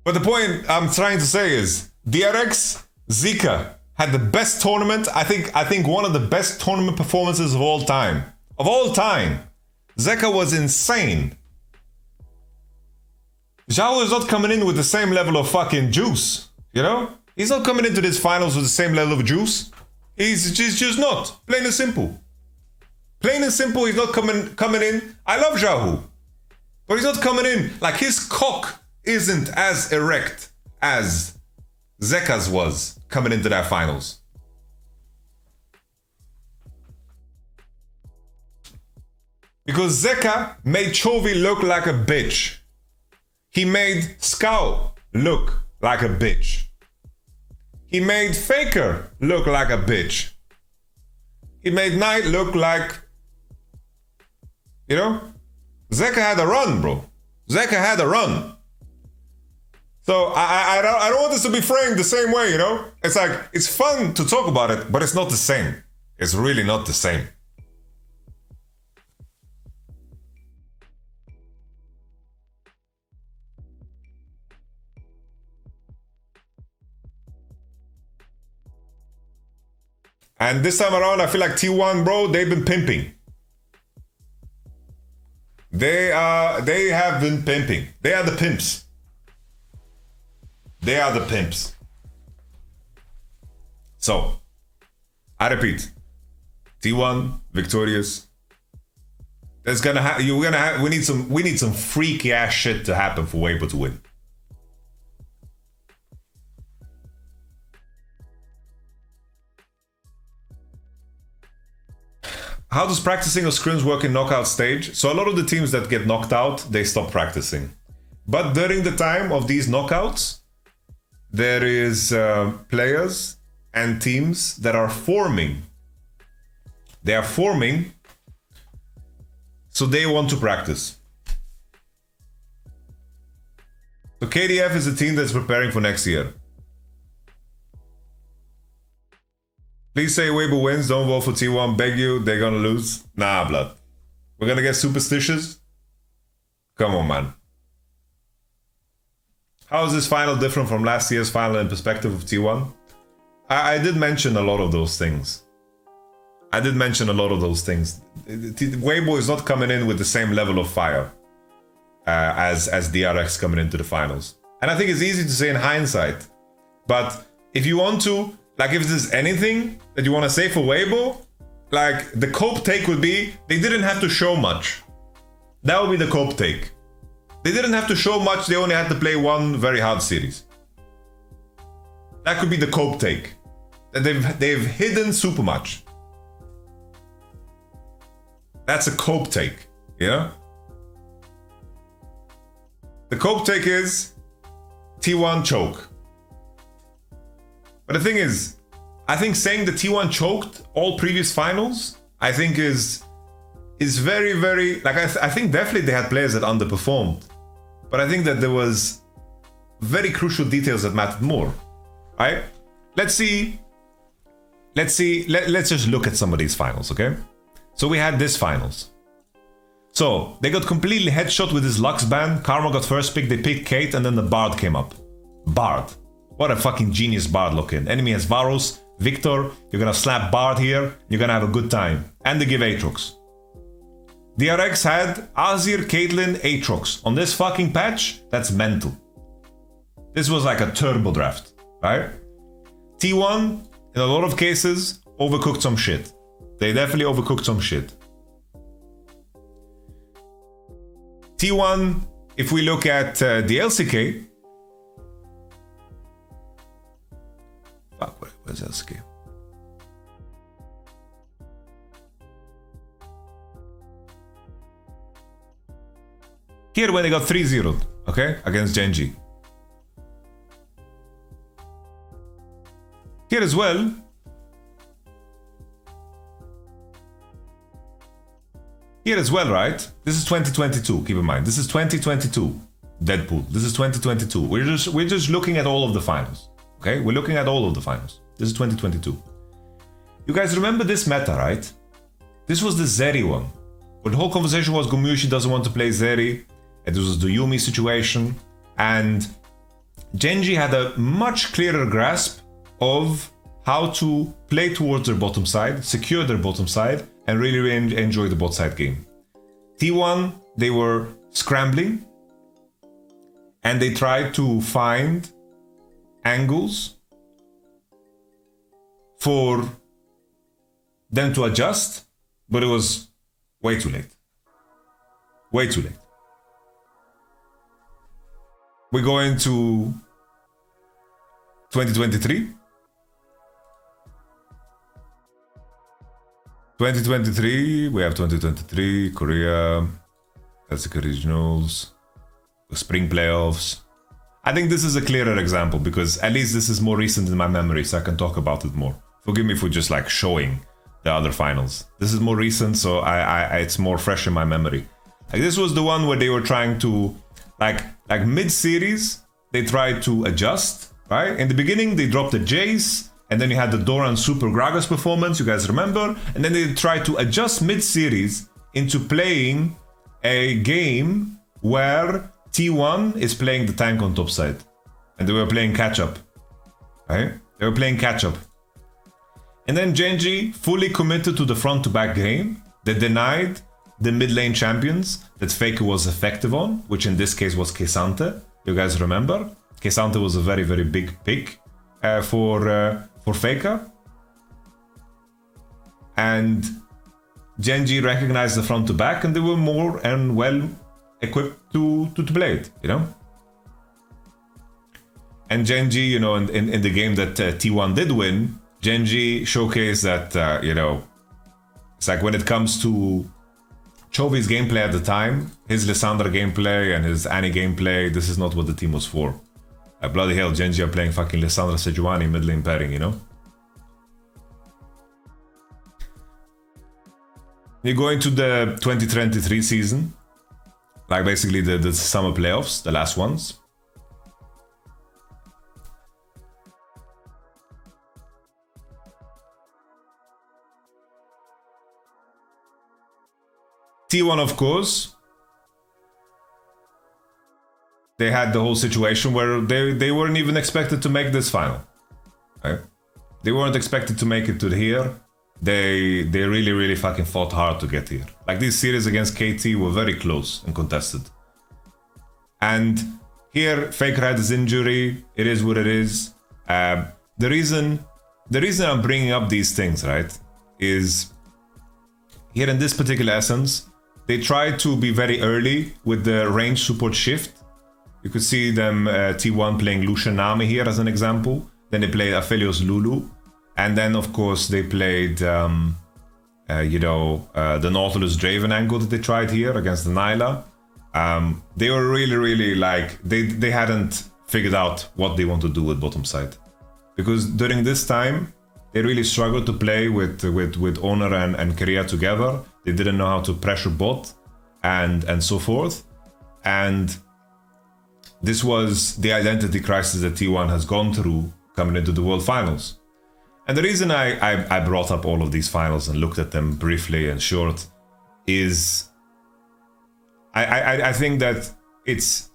But the point I'm trying to say is DRX, Zika had the best tournament, I think one of the best tournament performances of all time. Of all time. Zeka was insane. Zhao is not coming in with the same level of fucking juice, you know? He's not coming into these finals with the same level of juice. He's just not. Plain and simple. Plain and simple, he's not coming in. I love Zhao, but he's not coming in. Like, his cock isn't as erect as Zeka's was coming into that finals. Because Zeka made Chovy look like a bitch. He made Scout look like a bitch. He made Faker look like a bitch. He made Knight look like, you know? Zeka had a run, bro. Zeka had a run. So I don't want this to be framed the same way, you know? It's like, it's fun to talk about it, but it's not the same. It's really not the same. And this time around, I feel like T1, bro, they've been pimping. They have been pimping. They are the pimps. They are the pimps. So, I repeat, T1 victorious. There's gonna we need some freaky ass shit to happen for Weibo to win. How does practicing of scrims work in knockout stage? So a lot of the teams that get knocked out, they stop practicing. But during the time of these knockouts, there is players and teams that are forming. They are forming, so they want to practice. So KDF is a team that's preparing for next year. Please say Weibo wins, don't vote for T1, beg you, they're gonna lose. Nah, blood. We're gonna get superstitious? Come on, man. How is this final different from last year's final in perspective of T1? I did mention a lot of those things. Weibo is not coming in with the same level of fire as DRX coming into the finals. And I think it's easy to say in hindsight. But if you want to, like, if there's anything that you want to say for Weibo, like, the cope take would be, they didn't have to show much. That would be the cope take. They didn't have to show much, they only had to play one very hard series. That could be the cope take. That they've hidden super much. That's a cope take, yeah? The cope take is T1 choke. But the thing is, I think saying the T1 choked all previous finals, I think is very, very, like, I think definitely they had players that underperformed. But I think that there was very crucial details that mattered more, right? Let's just look at some of these finals, okay? So we had this finals. So they got completely headshot with his Lux ban. Karma got first pick, they picked Kate, and then the Bard came up. Bard. What a fucking genius Bard looking. Enemy has Varus, Victor, you're gonna slap Bard here, you're gonna have a good time. And they give Aatrox. DRX had Azir, Caitlyn, Aatrox. On this fucking patch, that's mental. This was like a turbo draft, right? T1, in a lot of cases, overcooked some shit. They definitely overcooked some shit. T1, if we look at the LCK... Fuck, where's LCK? Here when they got 3-0'd, okay, against Genji. Here as well. Here as well, right? This is 2022, keep in mind. This is 2022. Deadpool. This is 2022. We're just looking at all of the finals. Okay? We're looking at all of the finals. This is 2022. You guys remember this meta, right? This was the Zeri one. Where the whole conversation was Gumushi doesn't want to play Zeri. And this was the Yumi situation. And Genji had a much clearer grasp of how to play towards their bottom side, secure their bottom side, and really enjoy the bot side game. T1, they were scrambling, and they tried to find angles for them to adjust, but it was way too late. Way too late. We go into 2023. 2023, we have 2023, Korea, LCK Regionals, the Spring Playoffs. I think this is a clearer example because at least this is more recent in my memory, so I can talk about it more. Forgive me for just like showing the other finals. This is more recent, so it's more fresh in my memory. Like this was the one where they were trying to, like mid-series, they tried to adjust, right? In the beginning, they dropped the Jace, and then you had the Doran Super Gragas performance, you guys remember? And then they tried to adjust mid-series into playing a game where T1 is playing the tank on top side. And they were playing catch-up, right? They were playing catch-up. And then Genji fully committed to the front-to-back game. They denied the mid-lane champions that Faker was effective on, which in this case was K'Sante. You guys remember? K'Sante was a very, very big pick for Faker. And Genji recognized the front to back, and they were more and well equipped to play it, you know? And Genji, you know, in the game that T1 did win, Genji showcased that, you know, it's like when it comes to Chovy's gameplay at the time, his Lissandra gameplay and his Annie gameplay, this is not what the team was for. Bloody hell, Genji are playing fucking Lissandra Sejuani mid lane pairing, you know? You go into the 2023 season, like basically the summer playoffs, the last ones. T1, of course, they had the whole situation where they weren't even expected to make this final. Right? They weren't expected to make it to here. They really fucking fought hard to get here. Like these series against KT were very close and contested. And here, Fake Red's injury, it is what it is. The reason I'm bringing up these things, right, is here in this particular essence, they tried to be very early with the range support shift. You could see them T1 playing Lucian Nami here as an example. Then they played Aphelios Lulu. And then, of course, they played, the Nautilus Draven angle that they tried here against the Nyla. They were really like, they hadn't figured out what they want to do with bottom side. Because during this time, they really struggled to play with Honor and Korea together. They didn't know how to pressure bot and so forth. And this was the identity crisis that T1 has gone through coming into the World Finals. And the reason I brought up all of these finals and looked at them briefly and short is I think that it's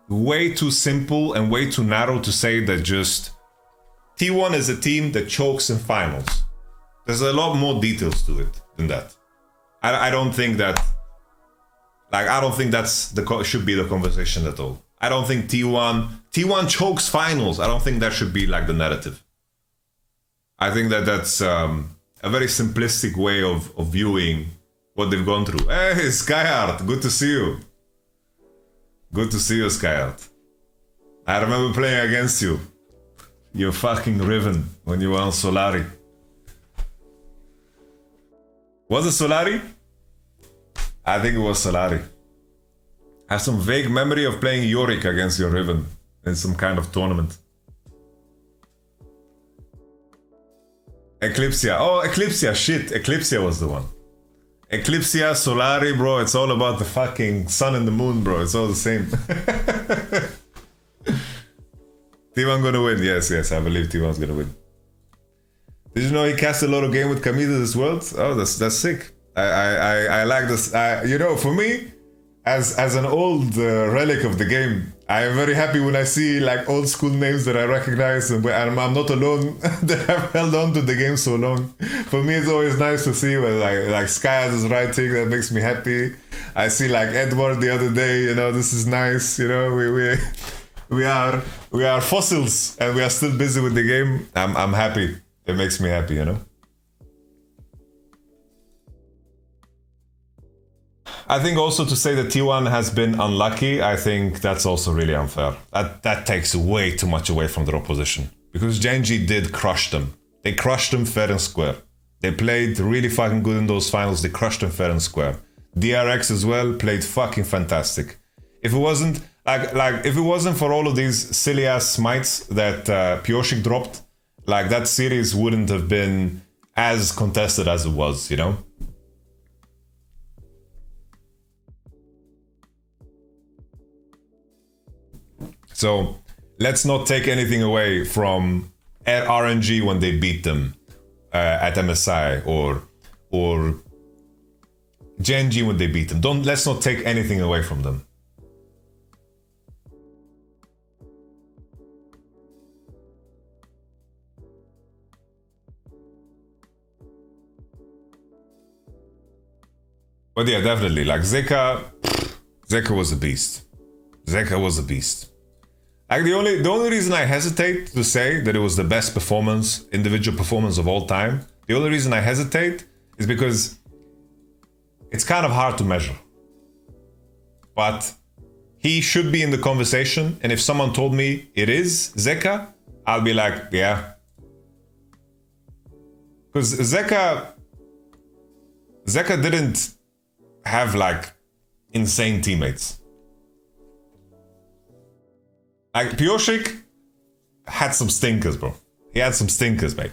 way too simple and way too narrow to say that just T1 is a team that chokes in finals. There's a lot more details to it than that. I don't think that, like, I don't think that's should be the conversation at all. I don't think T1 chokes finals. I don't think that should be like the narrative. I think that that's a very simplistic way of viewing what they've gone through. Hey, Skyheart, good to see you. Good to see you, Skyheart. I remember playing against you. You fucking Riven when you were on Solari. Was it Solari? I think it was Solari. I have some vague memory of playing Yorick against your Riven in some kind of tournament. Eclipsia. Oh, Eclipsia. Shit. Eclipsia was the one. Eclipsia, Solari, bro. It's all about the fucking sun and the moon, bro. It's all the same. T1 gonna win. Yes, I believe T1's gonna win. Did you know he cast a lot of game with Kamiza this world? Oh, that's sick. I like this. For me, as an old relic of the game, I am very happy when I see like old school names that I recognize, and I'm not alone that I've held on to the game so long. For me, it's always nice to see when like Skyaz is writing. That makes me happy. I see like Edward the other day. This is nice. We are fossils, and we are still busy with the game. I'm happy. It makes me happy. I think also to say that T1 has been unlucky, I think that's also really unfair. That takes way too much away from their opposition. Because Genji did crush them. They crushed them fair and square. They played really fucking good in those finals. They crushed them fair and square. DRX as well played fucking fantastic. If it wasn't if it wasn't for all of these silly ass smites that Pioshik dropped, like that series wouldn't have been as contested as it was, So let's not take anything away from RNG when they beat them at MSI or Genji when they beat them. Let's not take anything away from them. But yeah, definitely. Like Zeka was a beast. Zeka was a beast. Like the only reason I hesitate to say that it was the best individual performance of all time, the only reason I hesitate is because it's kind of hard to measure. But he should be in the conversation, and if someone told me it is Zeka, I'll be like, yeah. Because Zeka didn't have like insane teammates. Like Pioshik had some stinkers, bro. He had some stinkers, mate.